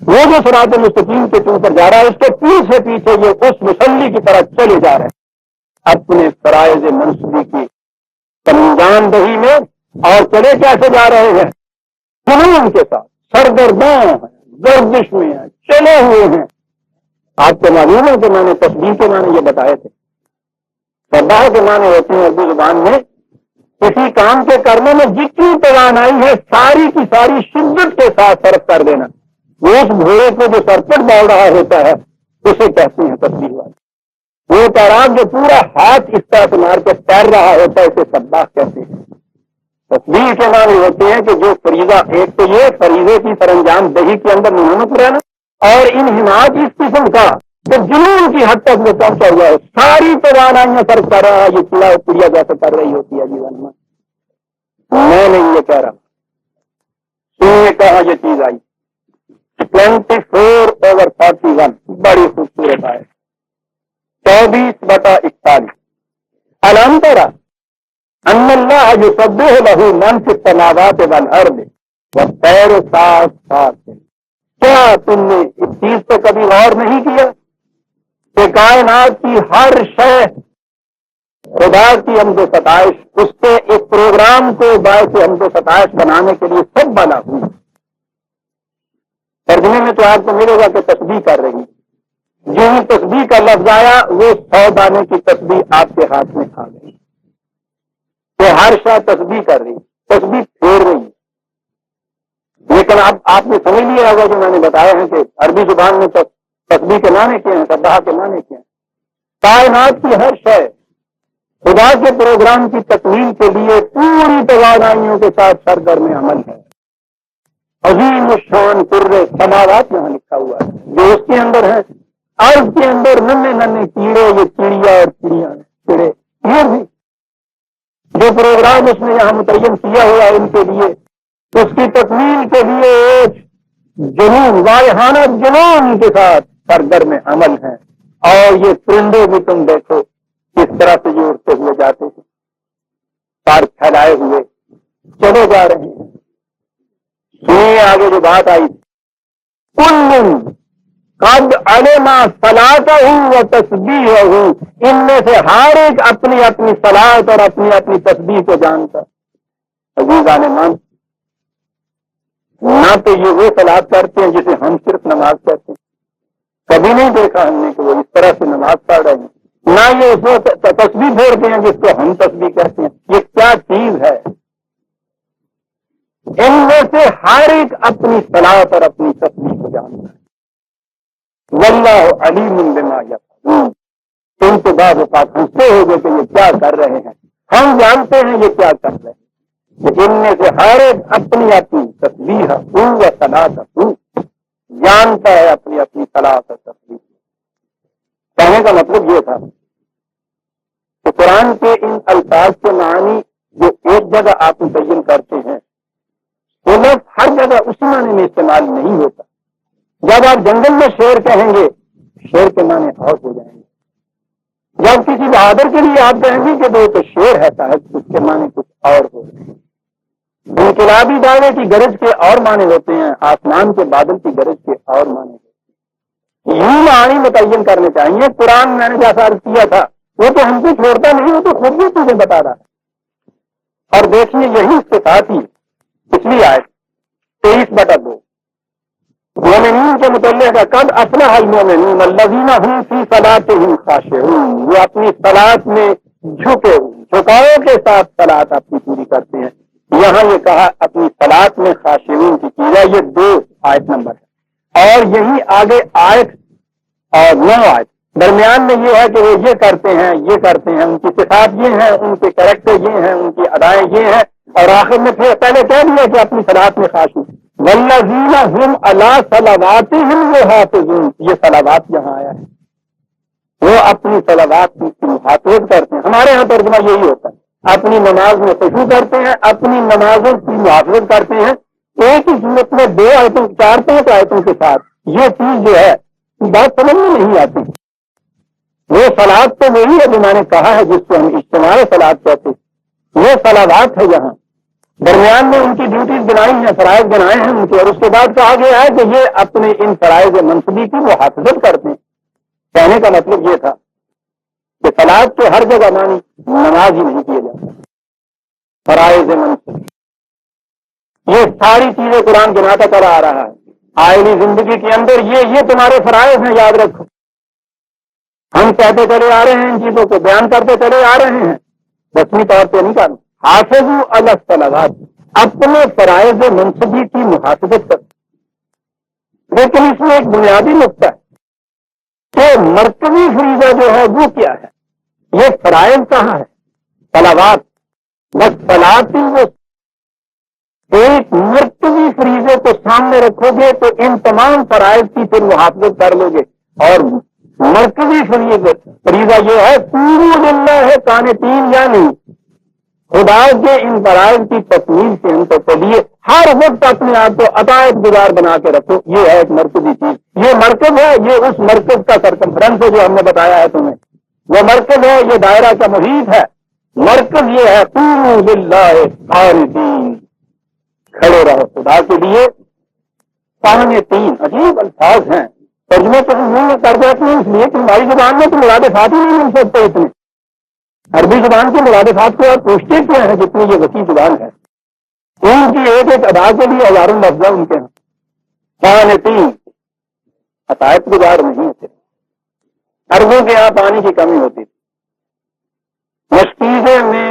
وہ جو صراط مستقیم کے اوپر جا رہا ہے اس کے پیچھے پیچھے یہ اس مسلی کی طرح چلے جا رہے ہیں اپنے فرائض منصوبی کی انجام دہی میں. اور چلے کیسے جا رہے ہیں؟ جنون کے ساتھ، سرگرداں ہیں، گردش میں ہیں، چلے ہوئے ہیں. آپ کو معلوم ہے کہ میں نے تسبیح کے معنی یہ بتائے تھے. سباہ کے معنی ہوتے ہیں اردو زبان میں کسی کام کے کرنے میں جتنی توانائی ہے ساری کی ساری شدت کے ساتھ صرف کر دینا. وہ اس گھوڑے کو جو سرپٹ ڈال رہا ہوتا ہے اسے کہتے ہیں تسبیح والے۔ وہ تیراک جو پورا ہاتھ اس طرح سے مار کے تیر رہا ہوتا ہے اسے سباح کہتے ہیں۔ تسبیح کے معنی ہوتے ہیں کہ جو فریضہ، ایک تو یہ فریضے کی سر انجام دہی کے اندر منہمک رہنا، اور انہماک اس قسم کا کہ جنون کی حد تک وہ پہنچا ہوا ہے، ساری توانائیاں صرف کر رہا ہے، یہ چڑیا جیسے کر رہی ہوتی ہے جیون میں۔ میں نہیں یہ کہہ رہا، سنیے کہاں یہ چیز آئی۔ 24/41 بڑی خوبصورت ہے، 24/41 الم تری ان اللہ یسبح لہ من فی السماوات والارض والطیر صافات۔ کیا تم نے اس چیز پہ کبھی غور نہیں کیا کہ کائنات کی ہر شے خدا کی حمد و ستائش، اس کے ایک پروگرام کو باعث حمد و ستائش بنانے کے لیے سب بنا ہوئی۔ ترجمے میں تو آپ کو ملے گا کہ تسبیح کر رہی، جو ہی تسبیح کا لفظ آیا وہ 100 دانے کی تسبیح آپ کے ہاتھ میں آ گئی کہ ہر شے تسبیح کر رہی، تسبیح پھیر رہی۔ لیکن اب آپ نے سمجھ لیا ہوگا جو میں نے بتایا ہے کہ عربی زبان میں تسبیح کے معنی کیا ہیں، سباح کے معنی کیا ہیں۔ کائنات کی ہر شے خدا کے پروگرام کی تکمیل کے لیے پوری توانائیوں کے ساتھ سرگرم عمل ہے۔ عظیم الشان پر سماوات یہاں لکھا ہوا ہے، جو اس کے اندر ہے۔ ارض کے اندر ننے ننے کیڑے، یہ چڑیا اور چڑیا چڑے، یہ بھی جو پروگرام اس نے یہاں متعین کیا ہوا ہے ان کے لیے، اس کی تکمیل کے لیے ایک جنون، واضحانہ جنون کے ساتھ سرگرم عمل ہے۔ اور یہ پرندے بھی تم دیکھو کس طرح سے یہ اڑتے ہوئے جاتے ہیں، پار پھیلائے ہوئے چلے جا رہے ہیں۔ سنیے آگے جو بات آئی، کل قد علم صلاتہ و تسبیحہ، ان میں سے ہر ایک اپنی اپنی صلاۃ اور اپنی اپنی تسبیح کو جانتا۔ عزیزان مان، نہ تو یہ وہ صلاۃ کرتے ہیں جسے ہم صرف نماز کہتے ہیں، کبھی نہیں دیکھا ہم نے کہ وہ اس طرح سے نماز پڑھ رہے ہیں، نہ یہ اس وقت تسبیح پھیرتے ہیں جس کو ہم تسبیح کہتے ہیں۔ یہ کیا چیز ہے؟ ان میں سے ہر ایک اپنی صلاۃ اور اپنی تسبیح کو جانتا ہے۔ واللہ علیم بما یفعلون، تم تو بعض اوقات ہنستے ہو گے کہ یہ کیا کر رہے ہیں، ہم جانتے ہیں یہ کیا کر رہے ہیں۔ ان میں سے ہر ایک اپنی اپنی تسبیح و صلاۃ جانتا ہے، اپنی اپنی صلاۃ اور تسبیح۔ کہنے کا مطلب یہ تھا کہ قرآن کے ان الفاظ کے معنی جو ایک جگہ آپ متعین کرتے ہیں، وہ لفظ ہر جگہ اسی معنی میں استعمال نہیں ہوتا۔ جب آپ جنگل میں شیر کہیں گے، شیر کے معنی اور ہو جائیں گے۔ جب کسی بہادر کے لیے آپ کہیں گے کہ وہ تو شیر ہے صاحب، اس کے معنی کچھ اور ہو رہے ہیں۔ انقلابی دعوے کی گرج کے اور معنی ہوتے ہیں، آسمان کے بادل کی گرج کے اور معنی ہوتے ہیں۔ یوں معنی متعین کرنے چاہیے۔ قرآن میں نے جیسا عرض کیا تھا وہ تو ہم کو چھوڑتا نہیں، وہ تو خود بھی تجھے بتا رہا ہے۔ اور دیکھیے یہی اس کے ساتھ ہی پچھلی آیت 23/2 مومنین کے متعلق ہے، قد افلح المؤمنون الذین هم فی صلاتهم خاشعون، وہ اپنی صلاۃ میں جھکاؤ کے ساتھ صلاۃ اپنی پوری کرتے ہیں۔ یہاں یہ کہا اپنی صلاۃ میں خاشعون کی چیز ہے، یہ 2 آیت نمبر ہے۔ اور یہی آگے آیت اور 9 آیت درمیان میں یہ ہے کہ وہ یہ کرتے ہیں، یہ کرتے ہیں، ان کی صفات یہ ہیں، ان کے کریکٹر یہ ہیں، ان کی ادائیں یہ ہیں، اور آخر میں پھر پہلے کہہ دیا کہ اپنی صلاۃ میں خاشع۔ والذین هم علی صلواتہم یحافظون، یہ صلوات یہاں آیا ہے، وہ اپنی صلوات کی محافظت کرتے ہیں۔ ہمارے ہاں ترجمہ یہی ہوتا ہے، اپنی نماز میں خشوع کرتے ہیں، اپنی نمازوں کی محافظت کرتے ہیں۔ ایک ہی صورت میں 2 آیتوں 4-5 آیتوں کے ساتھ یہ چیز جو ہے بات سمجھ میں نہیں آتی۔ وہ صلاۃ تو وہی ہے جو میں نے کہا ہے، جس کو ہم اجتماع صلاۃ کہتے ہیں، وہ صلوات ہے۔ یہاں درمیان میں ان کی ڈیوٹیز بنائی ہیں، فرائض بنائے ہیں ان کے، اور اس کے بعد کہا گیا ہے کہ یہ اپنے ان فرائض منصبی کی محافظت کرتے ہیں۔ کہنے کا مطلب یہ تھا کہ صلاۃ کے ہر جگہ معنی نماز ہی نہیں کیے جاتا، فرائض منصبی، یہ ساری چیزیں قرآن گناتا چلا آ رہا ہے۔ آئینی زندگی کے اندر یہ تمہارے فرائض ہیں، یاد رکھو۔ ہم کہتے چلے آ رہے ہیں، ان چیزوں کو بیان کرتے چلے آ رہے ہیں، رسمی طور پہ نہیں کرنا۔ حافظوا علی الصلوات، اپنے فرائض منصبی کی محافظت کر۔ لیکن اس میں ایک بنیادی نقطہ ہے کہ مرکزی فریضہ جو ہے وہ کیا ہے؟ یہ فرائض کہاں ہے؟ صلوات، بس صلات ہی وہ ایک مرکزی فریضے کو سامنے رکھو گے تو ان تمام فرائض کی پھر محافظت کر لو گے. اور مرکزی فریضہ یہ ہے پوری اللہ ہے قانتین، یعنی خدا کے ان فرائض کی تکمیل سے ان کو کبھی ہر وقت اپنے آپ کو عطائت گزار بنا کے رکھو. یہ ہے ایک مرکزی چیز. یہ مرکز ہے، یہ اس مرکز کا سرکمفرنس ہے جو ہم نے بتایا ہے تمہیں. وہ مرکز ہے، یہ دائرہ کا محیط ہے. مرکز یہ ہے قوموا للہ قانتین، کھڑے رہو خدا کے لیے قانتین. عجیب الفاظ ہیں، ترجمے تو ہم میں کر دیتے ہیں اس لیے کہ ہماری زبان میں تو مرادفات ہی نہیں مل سکتے اتنے. عربی زبان کی مرادفات کو آپ پوچھتے کیا ہیں جتنی یہ وسیع زبان ہے. ان کی ایک ایک ادا کے لیے ہزاروں لفظ ان کے ہیں. قانتین، عطایت گزار نہیں ہوتے. عربوں کے یہاں پانی کی کمی ہوتی تھی، مشکیزے میں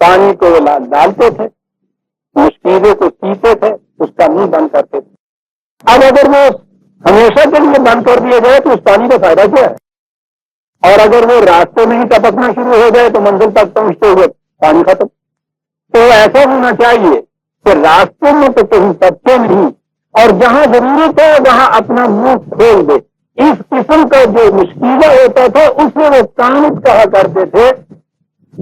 پانی کو ڈالتے تھے، مشکیزے کو پیتے تھے، اس کا منہ بند کرتے تھے. اب اگر وہ ہمیشہ کے لیے بند کر دیا جائے تو اس پانی کا فائدہ کیا ہے؟ اور اگر وہ راستے میں ہی ٹپکنا شروع ہو جائے تو منزل تک پہنچتے ہوئے پانی ختم. تو ایسا ہونا چاہیے کہ راستے میں تو کہیں ٹپکے نہیں، اور جہاں ضرورت ہے وہاں اپنا منہ کھول دے. اس قسم کا جو مشکیزہ ہوتا تھا اسے وہ کانت کہا کرتے تھے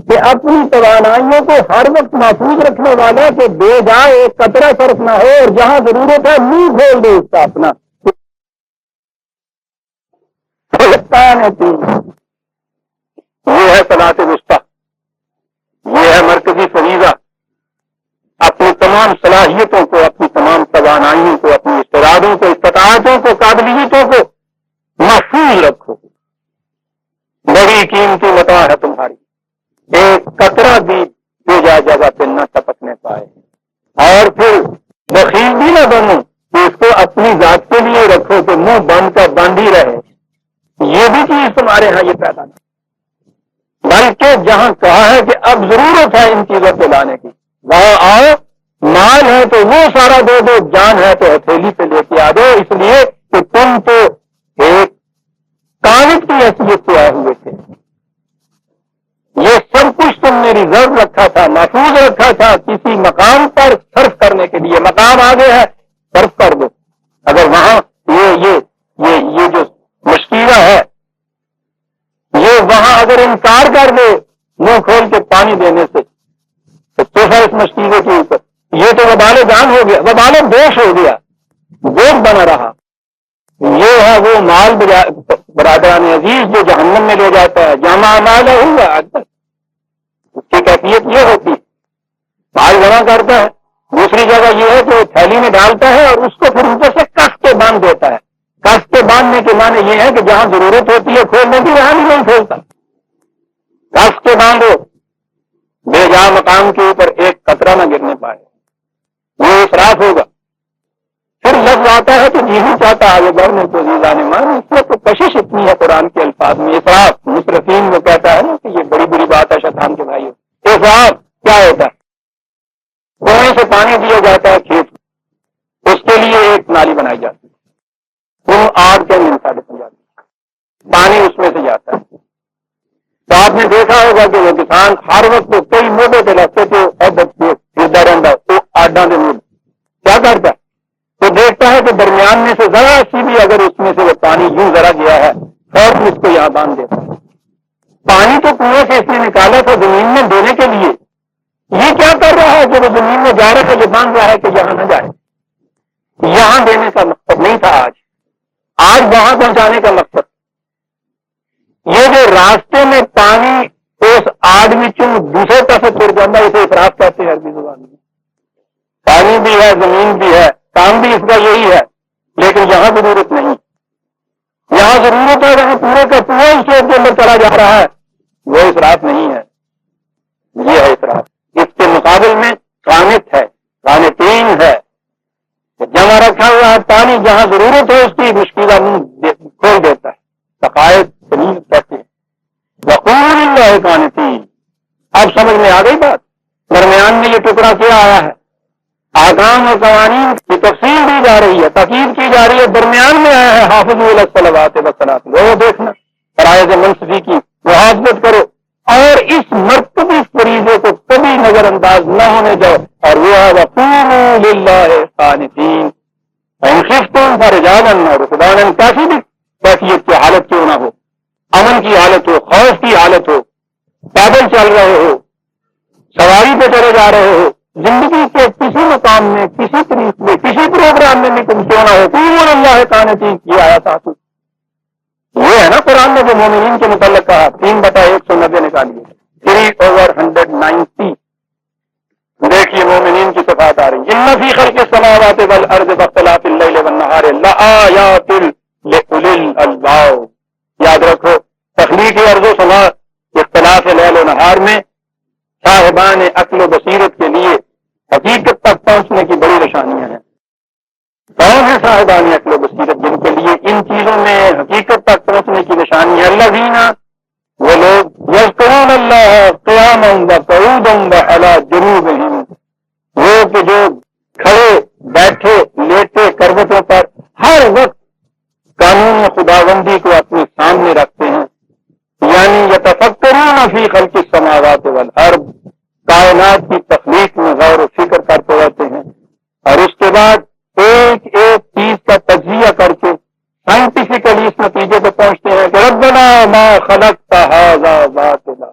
کہ اپنی توانائیوں کو ہر وقت محفوظ رکھنے والا کہ بے جائے ایک قطرہ صرف نہ ہو، اور جہاں ضرورت ہے منہ کھول دے اس کا اپنا. یہ ہے صلاۃ وسطیٰ، یہ ہے مرکزی فریضہ. اپنی تمام صلاحیتوں کو، اپنی تمام توانائیوں کو، اپنی استعدادوں کو، استطاعتوں کو، قابلیتوں کو محفوظ رکھو. بڑی قیمتی متاع ہے تمہاری. ایک قطرہ بھی جو جگہ پہ نہ ٹپکنے پائے. اور پھر بخیل بھی نہ بنو کہ اس کو اپنی ذات کے لیے رکھو کہ منہ بند کا بند ہی رہے. یہ بھی چیز تمہارے ہاں یہ پیدا نہیں، بلکہ جہاں کہا ہے کہ اب ضرورت ہے ان چیزوں کو لانے کی، وہاں آؤ. مال ہے تو وہ سارا دے دو، جان ہے تو ہتھیلی پہ لے کے آ دو، اس لیے کہ تم تو ایک قانت کی حیثیت سے آئے ہوئے تھے. یہ سب کچھ تم نے ریزرو رکھا تھا، محفوظ رکھا تھا کسی مقام پر صرف کرنے کے لیے. مقام آگے ہے، صرف کر دو. اگر وہاں یہ جو مشکلہ ہے یہ وہاں اگر انکار کر دے منہ کھول کے پانی دینے سے تو توفہ اس مشکلے کے اوپر، یہ تو وبال جان ہو گیا، وبال دوش ہو گیا، دوش بنا رہا. یہ ہے وہ مال برادران عزیز جو جہنم میں لے جاتا ہے. جامع مال ہوا اس کی کیفیت یہ ہوتی، مال جمع کرتا ہے. دوسری جگہ یہ ہے کہ وہ تھیلی میں ڈالتا ہے اور اس کو پھر اوپر سے کس کے باندھ دیتا ہے. کس کے باندھنے کے معنی یہ ہے کہ جہاں ضرورت ہوتی ہے کھولنے کی وہاں بھی نہیں کھولتا. کس کے باندھو، بے جا مقام کے اوپر ایک قطرہ نہ گرنے پائے، وہ اسراف ہوگا. پھر لفظ آتا ہے کہ نہیں چاہتا آگے بڑھنے کو زیزان مان. اس میں تو کشش اتنی ہے قرآن کے الفاظ میں. اسراف مصرفین وہ کہتا ہے نا کہ یہ بڑی بڑی بات ہے شیطان کے بھائیوں. اسراف کیا ہوتا ہے؟ کنویں سے پانی دیا جاتا ہے کھیت، اس کے لیے ایک نالی بنائی جاتی ہے، وہ آگ کے منسا بن جاتی ہے، پانی اس میں سے جاتا ہے. تو آپ نے دیکھا ہوگا کہ وہ کسان ہر وقت کئی موٹے پہ لگتے تھے اور رہتا وہ آڈا دے موڈ کیا کرتا ہے تو دیکھتا ہے کہ درمیان میں سے ذرا سی بھی اگر اس میں سے وہ پانی یوں ذرا گیا ہے فوراً اس کو یہاں باندھ دیتا ہے. پانی تو کنویں سے اس نے نکالا تھا زمین میں دینے کے لیے. یہ کیا کر رہا ہے کہ وہ زمین میں جا رہا ہے، یہ باندھ رہا ہے کہ یہاں نہ جائے. یہاں دینے کا مقصد نہیں تھا، آج وہاں پہنچانے کا مقصد. یہ جو راستے میں پانی اس آگ وچوں دوسرے طرف تر جانا اسے اطراف کہتے ہیں عربی زبان میں. پانی بھی ہے، زمین بھی ہے، کام بھی اس کا یہی ہے، لیکن یہاں ضرورت نہیں. یہاں ضرورت ہے وہاں پورے کا پورا اسٹیٹ کے اندر چلا جا رہا ہے، وہ اسراف نہیں ہے، یہ ہے اسراف. اس کے مقابل میں قانت ہے، قانتین ہے، جمع رکھا ہوا ہے پانی جہاں ضرورت ہے اس کی مشکلہ کھول دیتا ہے. سقائے سلیم کہتے ہیں وقول اللہ قانتین. اب سمجھ میں آ گئی بات؟ درمیان میں یہ ٹکڑا کیا آیا ہے؟ آکام اور قوانین کی تفصیل دی جا رہی ہے، تاکید کی جا رہی ہے، درمیان میں آیا ہے حافظ الصلوات والصلاۃ، وہ دیکھنا فرائض منصفی کی محافظت کرو اور اس مرتبی فریضے کو کبھی نظر انداز نہ ہونے جاؤ، اور وہ ہے وقوموا للہ قانتین ان خفتم فرجالا اور رکبانا، کیسی بھی کیفیت کی حالت کیوں نہ ہو، امن کی حالت ہو، خوف کی حالت ہو، پیدل چل رہے ہو، سواری پہ چلے جا رہے ہو، زندگی کے کسی مقام میں، کسی طریق میں، کسی پروگرام میں بھی تم کیوں نہ ہو، قوموا للہ قانتین کی آیات آتی. یہ ہے نا قرآن نے جو مومنین کے متعلق کہا، 3/190 نکالیے 3/190. دیکھیے مومنین کی صفات آ رہی. ان فی خلق السماوات والارض واختلاف اللیل والنہار لآیات لأولی الالباب. یاد رکھو تخلیق ارض و سما، اختلاف لیل و نہار میں صاحبان عقل و بصیرت کے لیے حقیقت تک پہنچنے کی بڑی نشانیاں ہیں. کون ہے صاحبان عقل و بصیرت جن کے لیے ان چیزوں میں حقیقت تک پہنچنے کی نشانی ہے؟ الذین، وہ لوگ یذکرون اللہ قیاما وقعودا وعلی جنوبہم، وہ کہ جو کھڑے بیٹھے لیٹے کروٹوں پر ہر وقت قانون خداوندی کو اپنے سامنے رکھتے ہیں. یعنی یتفکرون فی خلق السماوات والارض، کائنات کی تخلیق میں غور و فکر کرتے رہتے ہیں، اور اس کے بعد ایک ایک چیز کا تجزیہ کر کے سائنٹیفکلی اس نتیجے پہ پہنچتے ہیں کہ ربنا ما خلقت ھذا باطلا،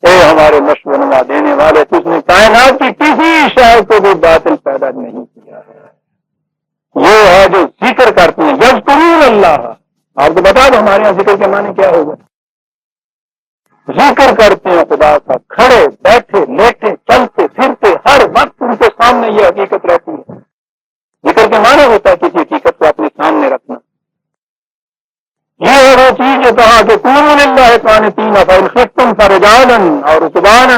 اے ہمارے نشو و نما دینے والے، تجھ نے کائنات کی کسی شے کو بھی باطل پیدا نہیں کیا ہے. یہ ہے جو ذکر کرتے ہیں یذکرون اللہ. آپ کو بتا دو ہمارے یہاں ذکر کے معنی کیا ہوگا؟ ذکر کرتے ہیں خدا کا، کھڑے بیٹھے لیٹے چلتے پھرتے ہر وقت ان کے سامنے یہ حقیقت رہتی ہے. ذکر کے معنی ہوتا ہے کسی حقیقت کو اپنے سامنے رکھنا. یہ ہے وہ چیز جو کہا کہ قوموا للہ قانتین فإن خفتم فرجالا اور رکبانا.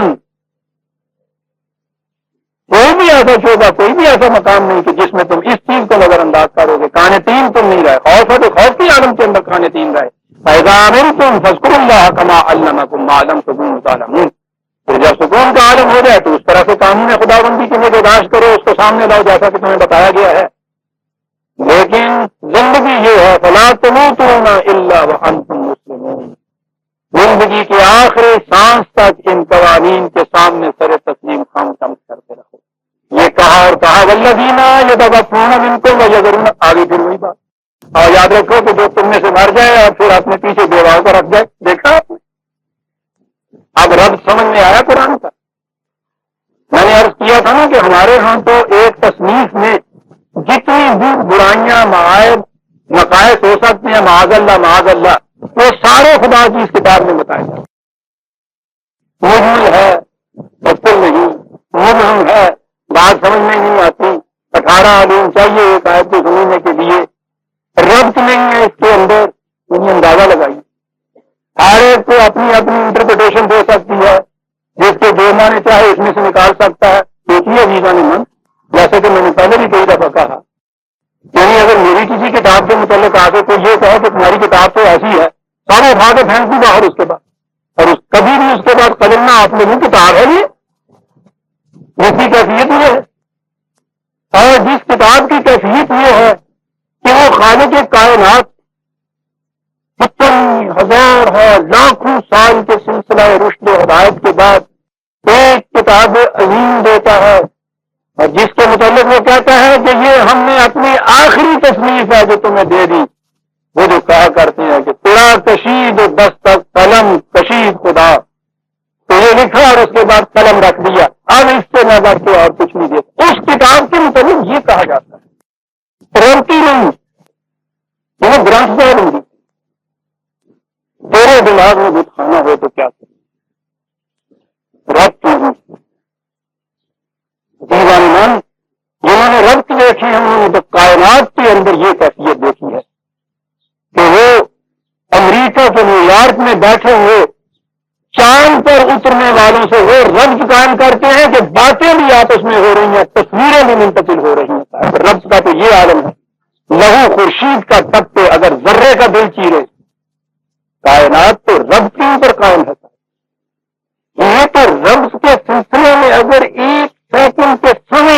کوئی بھی ایسا شعبہ، کوئی بھی ایسا مقام نہیں کہ جس میں تم اس چیز کو نظر انداز کرو گے. قانتین تم نہیں رہے، خوف ہے تو خوف کی عالم کے اندر قانتین رہے. فإذا أمنتم فاذكروا الله كما علمكم ما لم تكونوا تعلمون. پھر جب سکون کا عالم ہو جائے تو اس طرح سے قانون خداوندی کی نگہداشت کرو، اس کو سامنے لاؤ جیسا کہ تمہیں بتایا گیا ہے. لیکن زندگی یہ ہے فلا تموتون الا وانتم مسلمون. زندگی کے آخری سانس تک ان قوانین کے سامنے سر تسلیم خام خم کرتے رہو. یہ کہا اور کہا والذین یتوفون منکم ویذرون، آگے پھر وہی بات. اور یاد رکھو کہ جو تم میں سے مر جائے اور پھر اپنے پیچھے بیواؤں کو رکھ جائے. دیکھا آپ نے؟ اب رب سمجھ میں آیا قرآن کا؟ میں نے عرض کیا تھا نا کہ ہمارے ہاں تو ایک تصنیف میں جتنی بھی برائیاں معائب نقائص ہو سکتے ہیں، معاذ اللہ وہ سارے خدا کی اس کتاب میں بتائے جائیں. مجمل ہے، مفصل نہیں، مبہم ہے، بات سمجھ میں نہیں آتی. 18 علوم چاہیے ایک آیت کو سمجھنے کے لیے. ربط نہیں ہے اس کے اندر، انہیں اندازہ لگائیے. ہر ایک کو اپنی اپنی انٹرپریٹیشن ہو سکتی ہے، جس کے جو معنی چاہے اس میں سے نکال سکتا ہے. دیکھیے عزیزان من، جیسے کہ میں نے پہلے بھی کئی دفعہ کہا، یعنی اگر میری کسی کتاب کے متعلق آ کے کوئی یہ کہے کہ تمہاری کتاب تو ایسی ہے، سارے اٹھا کے پھینک دوں باہر اس کے بعد، اور کبھی بھی اس کے بعد قلم نہ آپ لوگوں کتاب ہے یہ، اس کی کیفیت یہ ہے. اور جس کتاب کی کیفیت یہ ہے کہ وہ خالق کائنات 70,000 ہے لاکھوں سال کے سلسلہ رشد و ہدایت کے بعد ایک کتاب عظیم دیتا ہے، اور جس کے متعلق وہ کہتا ہے کہ یہ ہم نے اپنی آخری تصنیف ہے جو تمہیں دے دی. وہ جو کہا کرتے ہیں کہ تیرا کشید دستک قلم کشید خدا، تو یہ لکھا اور اس کے بعد قلم رکھ دیا، اب اس سے نہ بڑھ کے اور کچھ نہیں دیتا. اس کتاب کے متعلق یہ کہا جاتا ہے پرنتی نہیں، یہ گرانٹ دے دوں گی. تیرے دماغ میں بت خانہ ہو تو کیا رب کی دیوان، جنہوں نے ربط دیکھی ہے انہوں نے تو کائنات کے اندر یہ کیفیت دیکھی ہے کہ وہ امریکہ کے نیو یارک میں بیٹھے ہوئے چاند پر اترنے والوں سے وہ ربط قائم کرتے ہیں کہ باتیں بھی آپس میں ہو رہی ہیں، تصویریں بھی منتقل ہو رہی ہیں. ربط کا تو یہ عالم ہے. لہو خورشید کا تب پہ اگر ذرے کا دل چیرے، کائنات تو رب کے اوپر قائم ہے. یہ تو رب کے سلسلے میں اگر ایک سیکنڈ کے سمے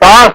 5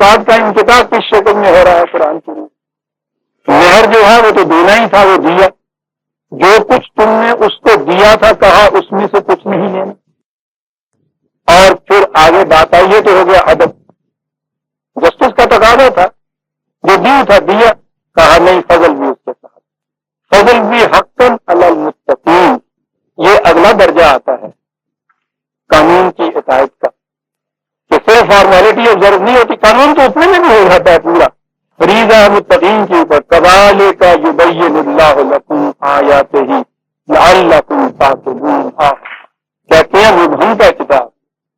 تعلقات کا انقطاع کس شکل میں ہو رہا ہے قرآن شریف. مہر جو ہے وہ تو دینا ہی تھا, وہ دیا. جو کچھ تم نے اس کو دیا تھا کہا اس میں سے کچھ نہیں لینا. اور پھر آگے بات آئی, یہ تو ہو گیا ادب, جسٹس کا تقاضا تھا, جو دی تھا دیا, کہا نہیں فضل بھی اس کے ساتھ, فضل بھی حقاً علی المتقین. یہ اگلا درجہ آتا ہے قانون کی اطاعت کا, کہ صرف فارمیلٹی آبزرو نہیں ہوتی, قانون تو اتنے میں بھی ہو جاتا ہے پورا. فریضہ متقین کے اوپر کذالک یبین اللہ لکم آیاتہ لعلکم تعقلون. کہتے ہیں مبہم کا کتاب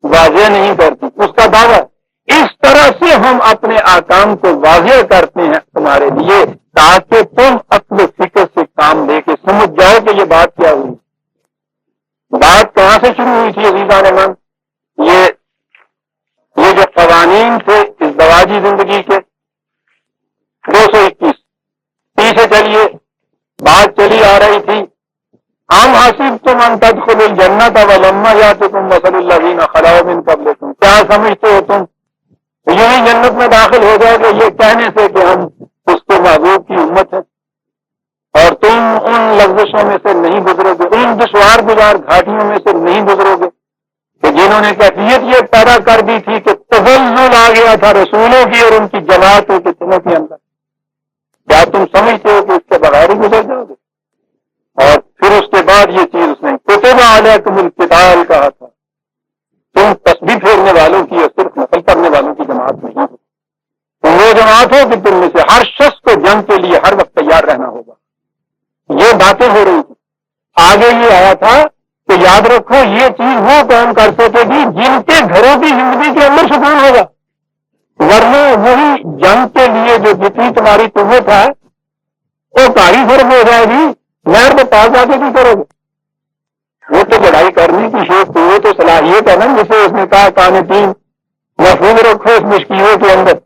واضح نہیں کرتی, اس کا دعویٰ اس طرح سے ہم اپنے احکام کو واضح کرتے ہیں تمہارے لیے تاکہ تم عقل و فکر سے کام لے کے سمجھ جاؤ کہ یہ بات کیا ہوئی. بات کہاں سے شروع ہوئی تھی عزیزان من؟ یہ جو قوانین تھے ازدواجی زندگی کے 221 سے چلیے بات چلی آ رہی تھی. عام حاصل تم ان تدخلوا الجنت ولما یاتکم مثل الذین خلوا من قبلکم. کیا سمجھتے ہو تم یوں ہی جنت میں داخل ہو جاؤ گے یہ کہنے سے کہ ہم اس کے محبوب کی امت ہے, اور تم ان لفظوں میں سے نہیں گزرو گے, ان دشوار گزار گھاٹیوں میں سے نہیں گزرو گے کہ جنہوں نے کیفیت یہ پیدا کر دی تھی کہ تزلزل آ گیا تھا رسولوں کی اور ان کی جماعتوں کے دلوں کے اندر. کیا تم سمجھتے ہو کہ اس کے بغیر ہی گزر جاؤ گے؟ اور پھر اس کے بعد یہ چیز اس نے کتب علیکم القتال کہا تھا. تم تسبیح پھیرنے والوں کی اور صرف نقل کرنے والوں کی جماعت نہیں ہو, تم وہ جماعت ہو کہ تم میں سے ہر شخص کو جنگ کے لیے ہر وقت تیار رہنا ہوگا. یہ باتیں ہو رہی تھی. آگے یہ آیا تھا کہ یاد رکھو یہ چیز وہ کام کر سکے گی جن کے گھروں کی زندگی کے اندر سکون ہوگا, ورنہ وہی جنگ کے لیے جو جتنی تمہاری قوت ہے وہ کاری فرق ہو جائے گی. نہر میں پاس جا کے کی کرو گے؟ وہ تو لڑائی کرنے کی شوق وہ تو صلاحیت ہے نا, جسے اس نے کہا قانتین محفوظ رکھو اس مشکلوں کے اندر.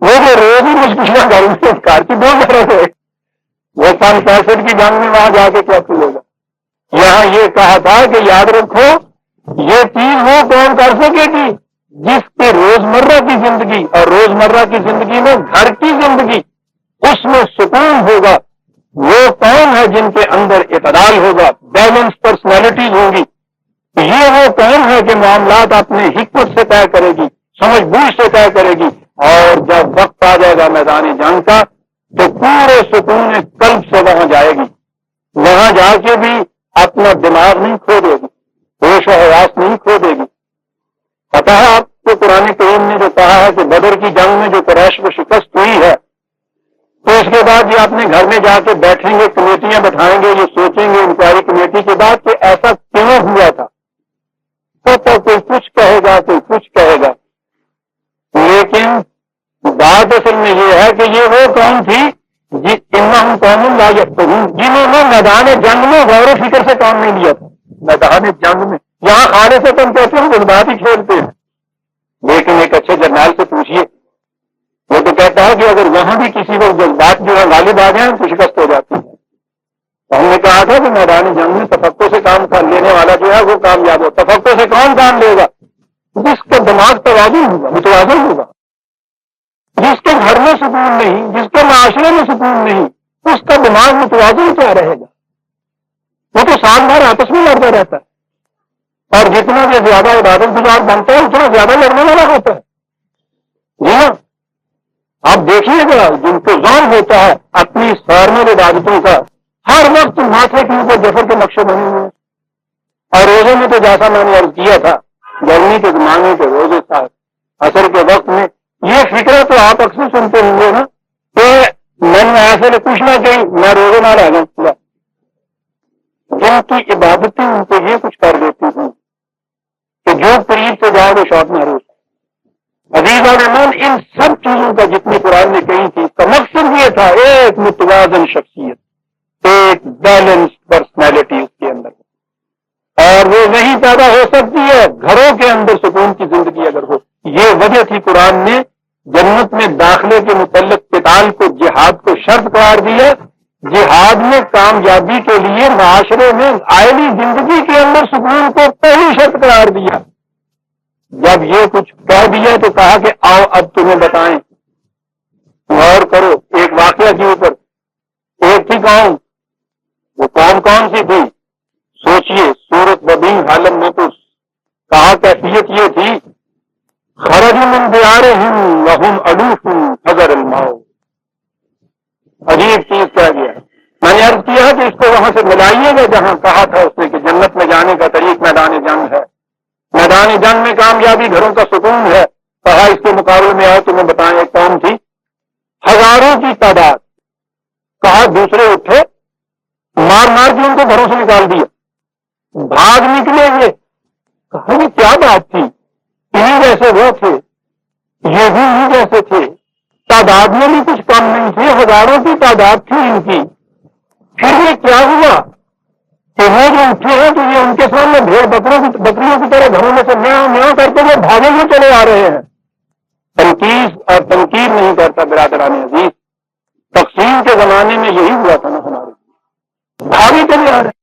وہ جو روز ہی مشکلیں گھر میں کار کی دو ضرورت ہے, وہ 65 کی جنگ میں وہاں جا کے کیا کھلے گا. یہاں یہ کہا تھا کہ یاد رکھو یہ چیز وہ کون کر سکے گی جس کے روزمرہ کی زندگی, اور روزمرہ کی زندگی میں گھر کی زندگی, اس میں سکون ہوگا. وہ کون ہے جن کے اندر اعتدال ہوگا, بیلنس پرسنالٹیز ہوں گی. یہ وہ کون ہے کہ معاملات اپنے حکمت سے طے کرے گی, سمجھ بوجھ سے طے کرے گی, اور جب وقت آ جائے گا میدان جنگ کا تو پورے سکون قلب سے وہاں جائے گی. وہاں جا کے بھی اپنا دماغ نہیں کھو دے گی, ہوش و حواس نہیں کھو دے گی. پتا ہے آپ کو قرآن کریم نے جو کہا ہے کہ بدر کی جنگ میں جو قریش کو شکست ہوئی ہے تو اس کے بعد یہ اپنے گھر میں جا کے بیٹھیں گے, کمیٹیاں بٹھائیں گے, یہ سوچیں گے انکوائری کمیٹی کے بعد کہ ایسا کیوں ہوا تھا. تو کوئی کچھ کہے گا, کوئی کچھ کہے گا, لیکن بات اصل میں یہ ہے کہ یہ وہ قوم تھی انہم قوم لا یفقہون, جنہوں نے میدان جنگ میں غور و فکر سے کام نہیں لیا تھا. میدان جنگ میں یہاں خانے سے کم کہتے ہیں جذبات ہی کھیلتے ہیں, لیکن ایک اچھے جرنیل سے پوچھیے وہ تو کہتا ہے کہ اگر وہاں بھی کسی کو جذبات جو ہے غالب آ جائیں تو شکست ہو جاتی ہے. ہم نے کہا تھا کہ میدان جنگ میں تفقع سے کام لینے والا جو ہے وہ کامیاب ہو. تفقع سے کون کام لے گا؟ جس کا دماغ توازن ہوگا, متوازن ہوگا. جس کے گھر میں سکون نہیں, جس کے معاشرے میں سکون نہیں, اس کا دماغ متوازن کیا رہے گا؟ وہ تو سال بھر آپس میں لڑتا رہتا ہے, اور جتنا بھی زیادہ عبادت گزار بنتا ہے اتنا زیادہ لڑنے والا ہوتا ہے. جی ہاں, آپ دیکھیے گا جن کو ذوق ہوتا ہے اپنی فارمل عبادتوں کا, ہر وقت ماتھے کے اوپر جفر کے نقشے بنے ہوئے ہیں. اور روزے میں تو جیسا میں نے عرض کیا تھا, گرمی کے زمانے کے روزے تھا, عصر کے وقت میں یہ فکر تو آپ اکثر سنتے ہوں گے نا کہ میں نے ایسے پوچھنا چاہیے میں روزے نہ رہ جاؤں پورا. جن کی عبادتیں ان کو یہ کچھ کر دیتی ہیں کہ جو قریب سے جائے وہ شوق محروم. عزیزان من, ان سب چیزوں کا جتنی قرآن نے کہی تھی کا مقصد یہ تھا ایک متوازن شخصیت, ایک بیلنس پرسنالٹی اس کے اندر, اور وہ نہیں پیدا ہو سکتی ہے گھروں کے اندر سکون کی زندگی اگر ہو. یہ وجہ تھی قرآن نے جنت میں داخلے کے متعلق قتال کو, جہاد کو شرط قرار دیا. جہاد میں کامیابی کے لیے معاشرے میں آئلی زندگی کے اندر سکون کو پہلی شرط قرار دیا. جب یہ کچھ کہہ دیا تو کہا کہ آؤ اب تمہیں بتائیں، غور کرو ایک واقعہ کے اوپر۔ ایک تھی قوم، وہ قوم کون سی تھی؟ سوچئے، سورت ببین حالم میں تو کہا کیفیت یہ تھی، خرجوا من دیارہم وہم الوف حذر الموت۔ عجیب چیز کہہ گیا۔ میں نے عرض کیا کہ اس کو وہاں سے ملائیے گا جہاں کہا تھا اس نے کہ جنت میں جانے کا طریق میدان جنگ ہے، میدان جنگ میں کامیابی گھروں کا سکون ہے۔ کہا اس کے مقابلے میں آؤ تمہیں بتائیں، ایک قوم تھی ہزاروں کی تعداد، کہا دوسرے اٹھے مار مار کے ان کو گھروں سے نکال دیا، بھاگ نکلے یہ۔ کہا یہ کیا بات تھی، انہیں جیسے وہ تھے، یہ بھی انہیں جیسے تھے، تعداد میں بھی کچھ کم نہیں تھی، ہزاروں کی تعداد تھی ان کی۔ پھر یہ کیا ہوا کہ وہ جو اٹھے ہیں تو یہ ان کے سامنے بھیڑ بکریوں کی طرح گھروں میں سے میاں میاں کرتے ہوئے بھاگے ہوئے چلے آ رہے ہیں۔ تنقید اور تنقید نہیں کرتا برادران عزیز، تقسیم کے زمانے میں یہی ہوا تھا نا ہمارے، بھاگے چلے آ رہے ہیں۔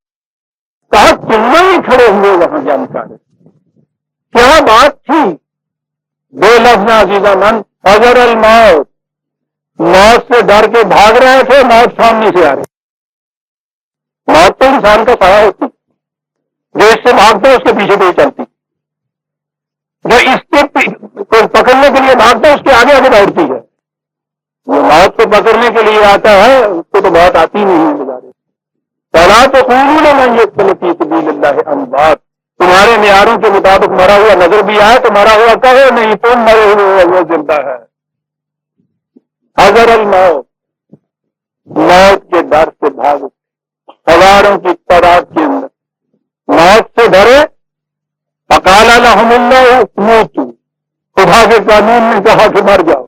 کہا کیوں نہیں کھڑے ہوئے وہاں جانکاری، کیا بات تھی؟ بے لفظ عزیزہ من حذر الموت، موت سے ڈر کے بھاگ رہے تھے، موت سامنے سے آ رہی۔ موت تو انسان کا سایہ ہوتی، جو اس سے بھاگتا ہے اس کے پیچھے کوئی چلتی، جو اس کے پکڑنے کے لیے بھاگتا ہے اس کے آگے آگے دوڑتی ہے۔ وہ موت کو پکڑنے کے لیے آتا ہے اس کو تو بہت آتی نہیں ہے گزارے۔ فلا تقولوا لمن يقتل في سبيل الله اموات، تمہارے معیاروں کے مطابق مرا ہوا نظر بھی آئے تو مرا ہوا کہو نہیں، تم مرے ہوئے وہ زندہ ہے۔ حذر الموت، موت کے ڈر سے بھاگو، ہزاروں کی تعداد کے اندر موت سے ڈرے۔ فقال لهم الله موتوا، خدا کے قانون نے کہا کہ مر جاؤ۔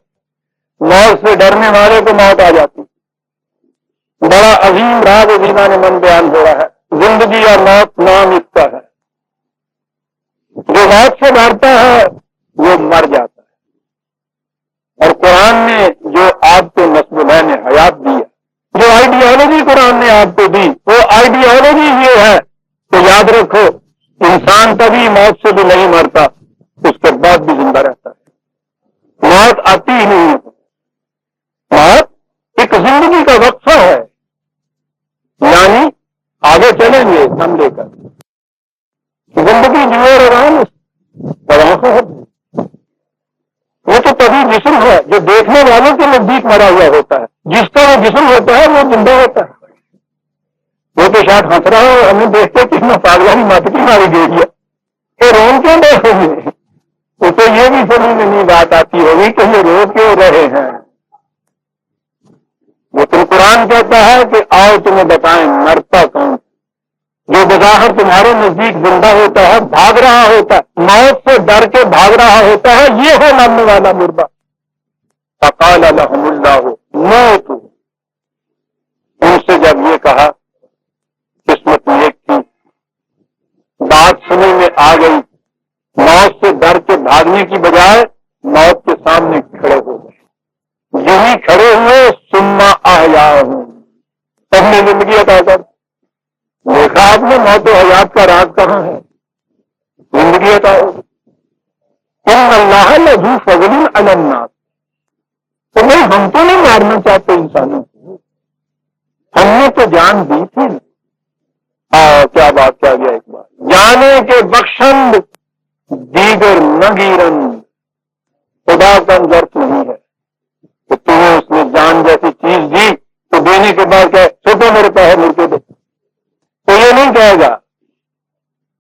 موت سے ڈرنے والے کو موت آ جاتی۔ بڑا عظیم راز عظیمان من بیان ہو رہا ہے، زندگی اور موت نام اس کا ہے۔ جو موت سے ڈرتا ہے وہ مر جاتا ہے۔ اور قرآن نے جو آپ کو نسب نے حیات دی ہے، جو آئیڈیالوجی قرآن نے آپ کو دی، وہ آئیڈیالوجی یہ ہے کہ یاد رکھو انسان کبھی موت سے بھی نہیں مرتا، اس کے بعد بھی زندہ رہتا ہے۔ موت آتی ہی نہیں ہے، موت ایک زندگی کا وقفہ ہے، یعنی آگے چلیں گے ہم لے کر زندگی جیو رہا وہ تو تبھی جسم ہے جو دیکھنے والوں کے نزدیک مرا ہوا ہوتا ہے، جس کا وہ جسم ہوتا ہے وہ زندہ ہوتا ہے۔ وہ تو شاید ہنس رہا ہے، ہمیں دیکھتے کتنا پاگلانی مات کی ماری گئی ہے کہ رون کیوں رہے ہیں، وہ تو یہ بھی سمجھ میں نہیں بات آتی ہوگی کہ یہ رو کیوں رہے ہیں۔ لیکن قرآن کہتا ہے کہ آؤ تمہیں بتائیں مرتا کون، جو بظاہر تمہارے نزدیک زندہ ہوتا ہے، بھاگ رہا ہوتا ہے، موت سے ڈر کے بھاگ رہا ہوتا ہے، یہ ہے مرنے والا مردہ۔ فقال لهم الله موتوا، ان سے جب یہ کہا، قسمت نیک تھی، بات سننے میں آ گئی، موت سے ڈر کے بھاگنے کی بجائے موت کے سامنے کھڑے ہو گئے۔ یہی کھڑے ہوئے ثم احیاہم، تب نے زندگی عطا کر۔ دیکھا آپ نے موت و حیات کا راز کہاں ہے، زندگی عطا ہو۔ ان اللہ لذو فضل علی الناس، تو نہیں ہم تو نہیں مارنا چاہتے انسانوں کو، ہم نے تو جان دی تھی۔ کیا بات کیا گیا ایک بار، جانے کے بخشند دیگر نہ گیرن، خدا کا ظرف نہیں ہے کہ تمہیں اس نے جان جیسی چیز دی تو دینے کے بعد کہ چھوٹے میرے پاس مل کے دے، تو یہ نہیں کہے گا،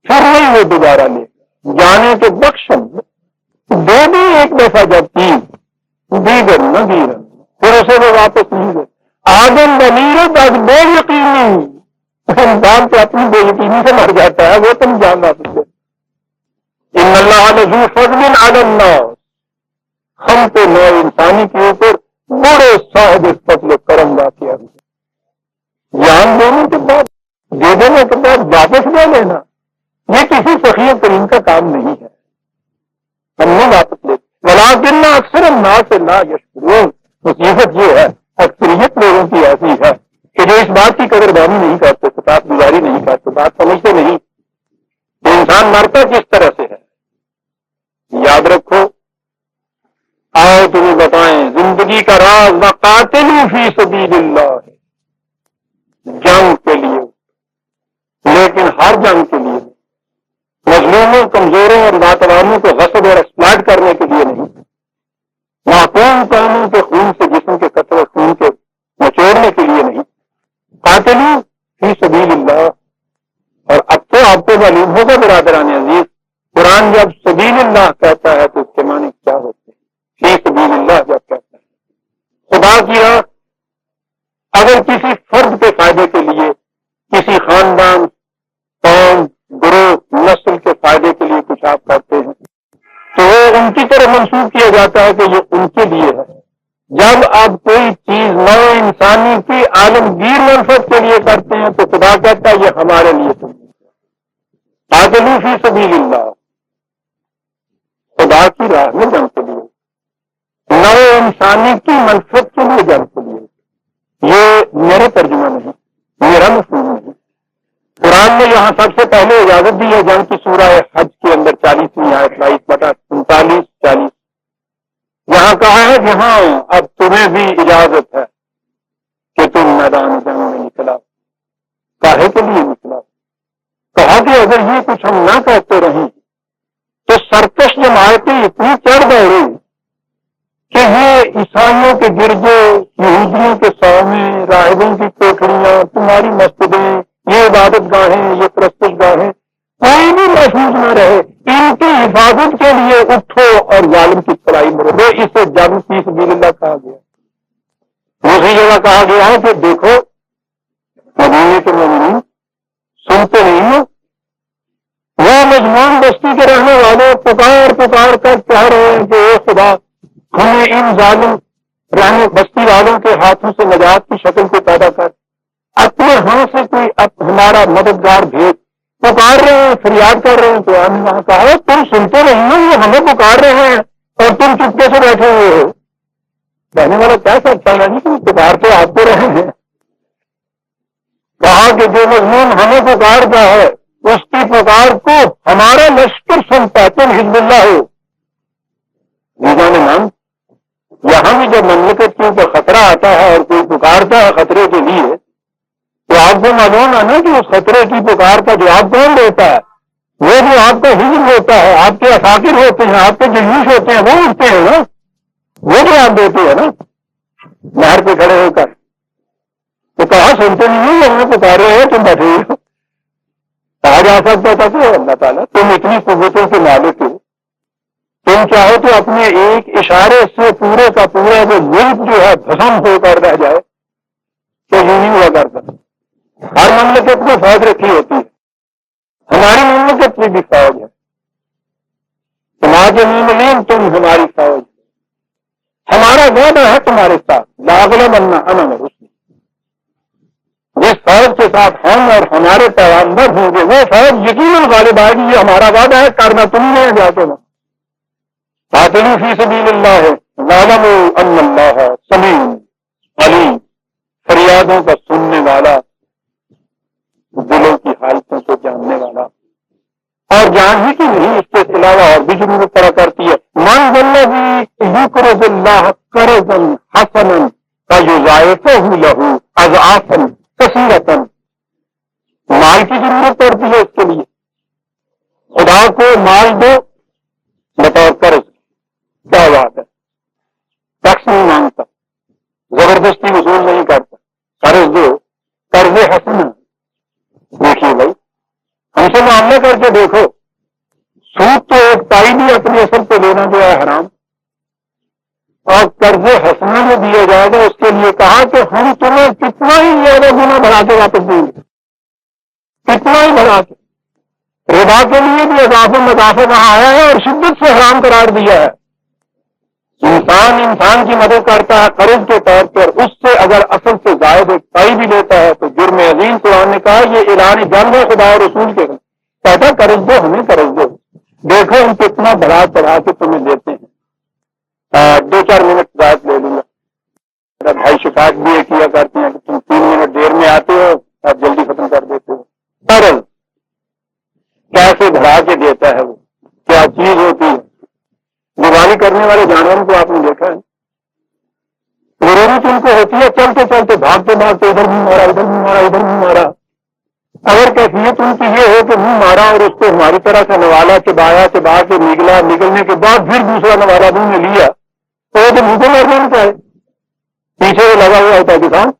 پھر نہیں وہ دوبارہ لے گا۔ جانے کے بخشند دے دی ایک دفعہ جب چیز، دیگر نہ گیرن، پھر اسے وہ واپس نہیں دے۔ آدم بنیرت آج بے یقینی، انسان تو اپنی بے یقینی سے مر جاتا ہے، وہ تم جان واپس دے۔ ان اللہ لذو فضل علی الناس، ہم تو نو انسانی کے اوپر بڑے صاحب فضل و کرم واقع ہوئے۔ جان دینے کے بعد، دے دینے کے بعد واپس دے لینا، یہ کسی سخی کریم کا کام نہیں ہے، ہم نے واپس لے۔ ولکن اکثر الناس لا یشکرون، مصیبت یہ ہے اکثریت لوگوں کی ایسی ہے کہ جو اس بات کی قدردانی نہیں کرتے، خطاب گزاری نہیں کرتے، بات سمجھتے نہیں کہ انسان مرتا کس طرح سے ہے۔ یاد رکھو، آؤ تمہیں بتائیں زندگی کا راز، وقاتلوا فی سبیل اللہ، جنگ کے لیے، لیکن ہر جنگ کے لیے، مظلوموں، کمزوروں اور ناتوانوں کو غصب اور ایکسپلائٹ کرنے کے لیے نہیں، معصوم قوموں کے خون سے جسم کے قطرے خون کے نچوڑنے کے لیے نہیں، قاتلوا فی سبیل اللہ۔ اور اب تو آپ کو معلوم ہوگا برادران عزیز، قرآن جب سبیل اللہ کہتا ہے تو اس کے معنی کیا ہوتے ہیں؟ فی سبیل اللہ جب کہتا ہے خدا کی راہ، اگر کسی فرد کے فائدے کے لیے، کسی خاندان، قوم، گروہ، نسل کے فائدے کے لیے کچھ آپ کرتے ہیں تو وہ ان کی طرف منسوخ کیا جاتا ہے کہ یہ ان کے لیے ہے۔ جب آپ کوئی چیز نو انسانی کی عالمگیر منفعت کے لیے کرتے ہیں تو خدا کہتا ہے یہ ہمارے لیے تم، قاتلوا فی سبیل اللہ، خدا کی راہ میں جنگ کے لیے، نو انسانی کی منفعت کے لیے جنگ کے لیے۔ یہ میرا ترجمہ نہیں، میرا مفہوم نہیں، قرآن نے یہاں سب سے پہلے اجازت دی ہے جنگ کی سورہ حج کے اندر 40ویں آیت 22/39-40، یہاں کہا ہے کہ ہاں اب تمہیں بھی اجازت ہے کہ تم میدان جنگ میں نکلا، کاہے کے لیے نکلا؟ کہا کہ اگر یہ کچھ ہم نہ کرتے رہیں تو سرکش جماعتیں اتنی چڑھ گئی کہ یہ عیسائیوں کے گرجے، یہودیوں کے سامنے، راہبوں کی کوٹڑیاں، تمہاری مسجدیں، یہ عبادت گاہیں، یہ پرستش گاہیں، کوئی بھی محفوظ نہ رہے، ان کی حفاظت کے لیے اٹھو اور ظالم کی چڑھائی میں رہو۔ اسے جنگ فی سبیل اللہ کہا گیا۔ دوسری جگہ کہا گیا ہے کہ دیکھو مدینے کے مومنین، سنتے نہیں ہو، وہ مضمون بستی کے رہنے والے پکار پکار کر کہہ رہے ہیں کہ اے خدا ہمیں ان ظالم رہنے بستی والوں کے ہاتھوں سے نجات کی شکل کو پیدا کر، اپنے ہاں سے کوئی ہمارا مددگار بھیج، پکار رہے ہیں، فریاد کر رہے ہیں۔ تو ہم نے وہاں کہا تم سنتے نہیں ہو، یہ ہمیں پکار رہے ہیں اور تم چپکے سے بیٹھے ہوئے ہو۔ کہنے والا کیا سکتا ہے نہیں، تم پکار تو آپ کو رہے ہیں۔ کہا کہ جو مضمون ہمیں پکارتا ہے اس کی پکار کو ہمارا لشکر سنتا ہے، تم حزب اللہ ہو۔ میزان مان، یہاں بھی جب مملکت کے اوپر خطرہ آتا ہے اور کوئی پکارتا ہے خطرے کے لیے تو آپ کو معلوم ہے نا کہ اس خطرے کی پکار کا جواب کون دیتا ہے؟ وہ جو آپ کا حزب ہوتا ہے، آپ کے افاقر ہوتے ہیں، آپ کے جلوس ہوتے ہیں، وہ اٹھتے ہیں نا، وہ جواب دیتے ہیں نا نہر پہ کھڑے ہو کر۔ تو کہا سنتے نہیں ہو، ہمیں پکارے ہیں، تم بیٹھے ہوئے ہو۔ کہا جا سکتا تھا کہ اللہ تعالیٰ تم اتنی قوتوں کے مالک ہو، تم چاہو تو اپنے ایک اشارے سے پورے کا پورا وہ ملک جو ہے بھسم ہو کر رہ جائے تو یوں نہیں ہوا کرتا۔ ہر مملکت میں فوج رکھی ہوتی ہے، ہماری مملکت میں بھی فوج ہے، تمہارے مومنین تم ہماری فوج، ہمارا وعدہ ہے تمہارے ساتھ، لاغلبن انا ورسلی، جس فوج کے ساتھ ہم اور ہمارے پیغمبر ہوں گے وہ فوج یقیناً غالب آئے گی، یہ ہمارا وعدہ ہے، کرنا تم نے جاتے نا۔ قاتلوا فی سبیل اللہ واعلموا ان اللہ سمیع علیم، فریادوں کا سننے والا، دلوں کی حالتوں کو جاننے والا، اور جان ہی کی نہیں اس کے علاوہ اور بھی ضرورت پڑا کرتی ہے۔ من الذی یقرض اللہ قرضا حسنا فیضاعفہ لہ اضعافا کثیرۃ، مال کی ضرورت پڑتی ہے اس کے لیے، خدا کو مال دو بطور قرض، کیا بات ہے، ٹیکس نہیں مانگتا، زبردستی وصول نہیں کرتا، قرض دو، قرض حسن۔ دیکھیے بھائی ہم سے معاملہ کر کے دیکھو، سود تو ایک پائی بھی اپنی اصل پہ لینا جو ہے حرام، اور قرض حسنہ جو دیا جائے گا اس کے لیے کہا کہ ہم تمہیں کتنا ہی زیادہ گنا بڑھا کے واپس دیں گے، کتنا ہی بڑھا کے۔ ربا کے لیے بھی اضافہ مضافہ وہاں آیا ہے اور شدت سے حرام قرار دیا ہے۔ انسان کی مدد کرتا ہے قرض کے طور پر، اس سے اگر اصل سے زائد ایک پائی بھی لیتا ہے تو جرم عظیم۔ قرآن نے کہا یہ اعلان جنگ ہے خدا اور رسول کے، کہتا قرض دو، ہمیں قرض دو، دیکھو ہم کتنا بڑھا چڑھا کے تمہیں دیتے ہیں۔ 2-4 منٹ زائد لے لوں گا، میرا بھائی شفاعت بھی یہ کیا کرتے ہیں کہ تم 3 منٹ دیر میں آتے ہو آپ جلدی ختم کر دیتے ہو۔ قرض کیسے بڑھا کے دیتا ہے، وہ کیا چیز ہوتی ہے؟ سواری کرنے والے جانوروں کو آپ نے دیکھا ہے، ضرورت ان کو ہوتی ہے چلتے چلتے بھاگتے بھاگتے ادھر بھی مارا ادھر بھی مارا ادھر بھی مارا. اگر کیفیت ان کی یہ ہو کہ منہ مارا اور اس کو ہماری طرح سے نوالا چبایا چبا کے نگلا، نگلنے کے بعد پھر دوسرا نوالا منہ میں لیا تو وہ تو منہ کو مارنا نہیں چاہے، پیچھے وہ لگا ہوا ہوتا ہے کسان.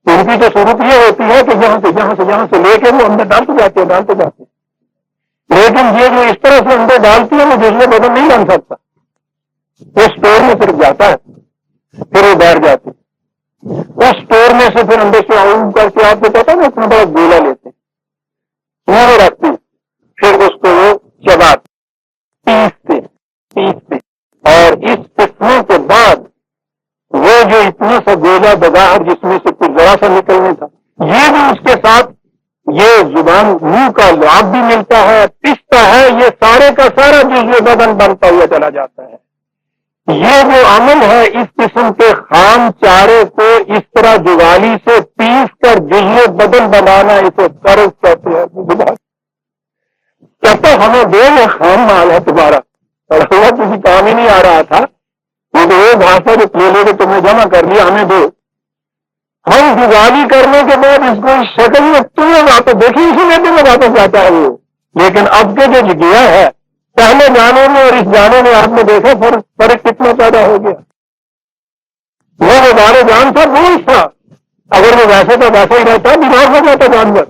ان کی تو صورت یہ ہوتی ہے کہ یہاں سے لے کے وہ اندر ڈالتے جاتے ہیں. لیکن یہ جو اس طرح سے اندر ڈالتی ہے وہ دوسرے بدن نہیں بن سکتا، وہ اسٹور میں صرف جاتا ہے پھر وہ بیٹھ جاتے. اس اسٹور میں سے پھر اندر سے آؤں کر کے آپ کو پتا نا اتنا بڑا گولا لیتے وہ رکھتے پھر اس کو وہ چباتے پیستے اور اس پیسنے کے بعد وہ جو اتنا سا گولا بظاہر جس میں سے کچھ ذرا سا نکلنے تھا یہ بھی اس کے ساتھ یہ زبان منہ کا لعاب بھی ملتا ہے، پستا ہے، یہ سارے کا سارا جزو بدن بنتا ہوا چلا جاتا ہے. یہ جو عمل ہے اس قسم کے خام چارے کو اس طرح جوالی سے پیس کر جزو بدن بنانا اسے قرض کہتے ہیں. کہتے ہمیں دو یہ خام مال ہے تمہارا اور ہوا کسی کام ہی نہیں آ رہا تھا، وہ بھاشا جو پھیلے کے تمہیں جمع کر لیا ہمیں دو. ہم دیوالی کرنے کے بعد اس کو اس شکل میں تمہیں واپس دیکھی اسی لیے میں واپس جاتا ہے وہ. لیکن اب کے جو گیا ہے پہلے جانے میں اور اس جانے میں آپ نے دیکھا فرق کتنا پیدا ہو گیا. وہ ہمارے جان تھا وہی تھا، اگر وہ ویسے تو ویسا ہی رہتا بیمار ہو جاتا جانور.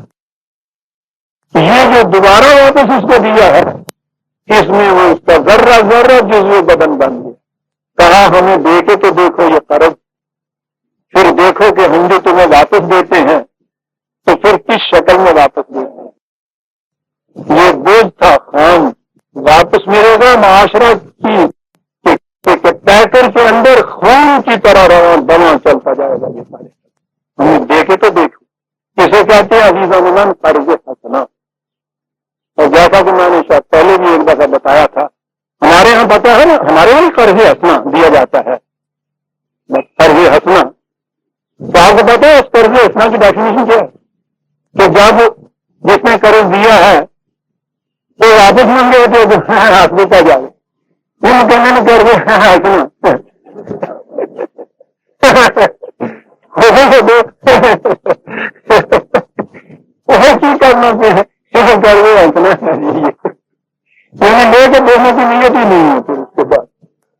یہ جو دوبارہ واپس اس کو دیا ہے اس میں وہ اس کا ذرہ ذرہ جزو بدن بن گیا. کہا ہمیں دے کے تو دیکھو یہ قرض، پھر دیکھو کہ ہم جو تمہیں واپس دیتے ہیں تو پھر کس شکل میں واپس دیتے ہیں. یہ بوجھ تھا خام واپس ملے گا معاشرہ کی پیکر کے اندر خون کی طرح روان بنا چلتا جائے گا. یہ سارے ہمیں دیکھے تو دیکھو کسے کہتے ہیں عزیز من قرض حسنا. اور جیسا کہ میں نے شاید پہلے بھی ایک دفعہ بتایا تھا ہمارے یہاں پتا ہے نا ہمارے یہاں قرض حسنا دیا جاتا ہے. قرض حسنا تو آپ کو پتا ہے اس قرض حسنا کی ڈیفینیشن کیا ہے کہ جب جس نے قرض دیا ہے تو واپس مانگے تو ہاتھ دیتا جائے وہ کہنے نے قرض حسنا کی کرنا قرض حسنا لے کے دینے کی نیت ہی نہیں ہوتی. اس کے بعد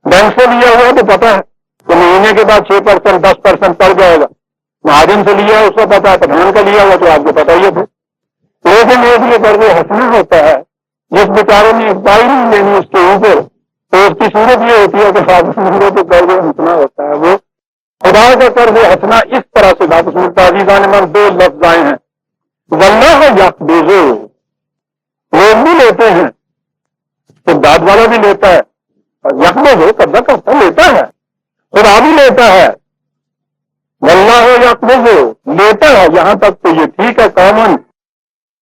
بینک سے لیا ہوا تو پتا ہے کہ مہینے کے بعد 6% 10% پڑ جائے گا. مہاجن سے لیا اس کو پتا ہے، پٹھان کا لیا ہوا تو آپ کو پتا ہی ہے. لیکن ایک یہ قرض حسنا ہوتا ہے جس بیچارے نے ایک پائی نہیں لینی اس کے اوپر تو اس کی صورت یہ ہوتی ہے کہ واپس ملے تو قرض حسنا ہوتا ہے. وہ خدا کا قرض حسنا اس طرح سے واپس ملتا ہے. عزیزان من دو لفظ آئے ہیں واللہ یقبض، لوگ بھی لیتے ہیں تو داد والا بھی لیتا ہے اور یقبض ہو قبضہ کرتا لیتا ہے، خدا بھی لیتا ہے. واللہ یقبض لیتا ہے یہاں تک تو یہ ٹھیک ہے کامن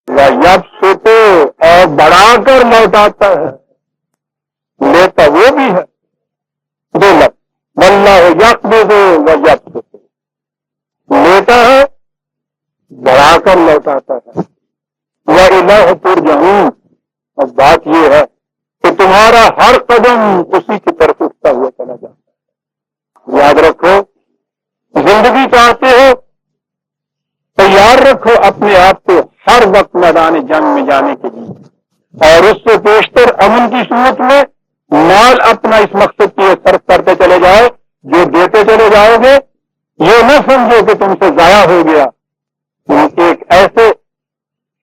یب سوتے اور بڑھا کر لوٹاتا ہے. لیتا وہ بھی ہے. دو لفظ واللہ یقبض و یبسط، لیتا ہے بڑھا کر لوٹاتا ہے. وَإِلَيْهِ تُرْجَعُونَ، اب بات یہ ہے کہ تمہارا ہر قدم اسی کی طرف اٹھتا ہوا چلا جاتا ہے. یاد رکھو زندگی چاہتے ہو تیار رکھو اپنے آپ کو ہر وقت میدان جنگ میں جانے کے لیے اور اس سے پیشتر امن کی صورت میں مال اپنا اس مقصد کی صرف کرتے چلے جاؤ. جو دیتے چلے جاؤ گے یہ نہ سمجھو کہ تم سے ضائع ہو گیا، تم ایک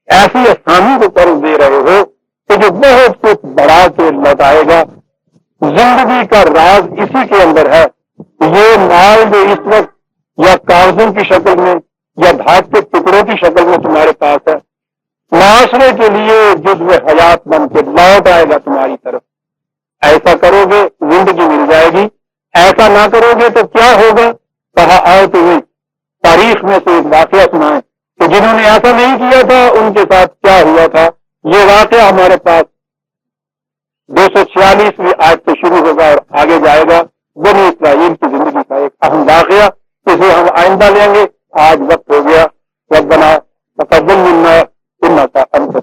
ایسی آسانی کو قرض دے رہے ہو کہ جو بہت کچھ بڑھا کے لوٹائے گا. زندگی کا راز اسی کے اندر ہے. یہ مال جو اس وقت یا کاغذوں کی شکل میں یا دھات کے ٹکڑوں کی شکل میں تمہارے پاس ہے معاشرے کے لیے جزو حیات بن کے لوٹ آئے گا تمہاری طرف. ایسا کرو گے زندگی مل جائے گی، ایسا نہ کرو گے تو کیا ہوگا. کہا آؤ تمہیں تاریخ میں سے ایک واقعہ سنائیں کہ جنہوں نے ایسا نہیں کیا تھا ان کے ساتھ کیا ہوا تھا. یہ واقعہ ہمارے پاس 246ویں آیت سے شروع ہوگا اور آگے جائے گا. بنی اسرائیل کی زندگی کا ایک اہم واقعہ، اسے ہم آئندہ لیں گے. آج وقت ہو گیا. ربنا تقبل منا انک انت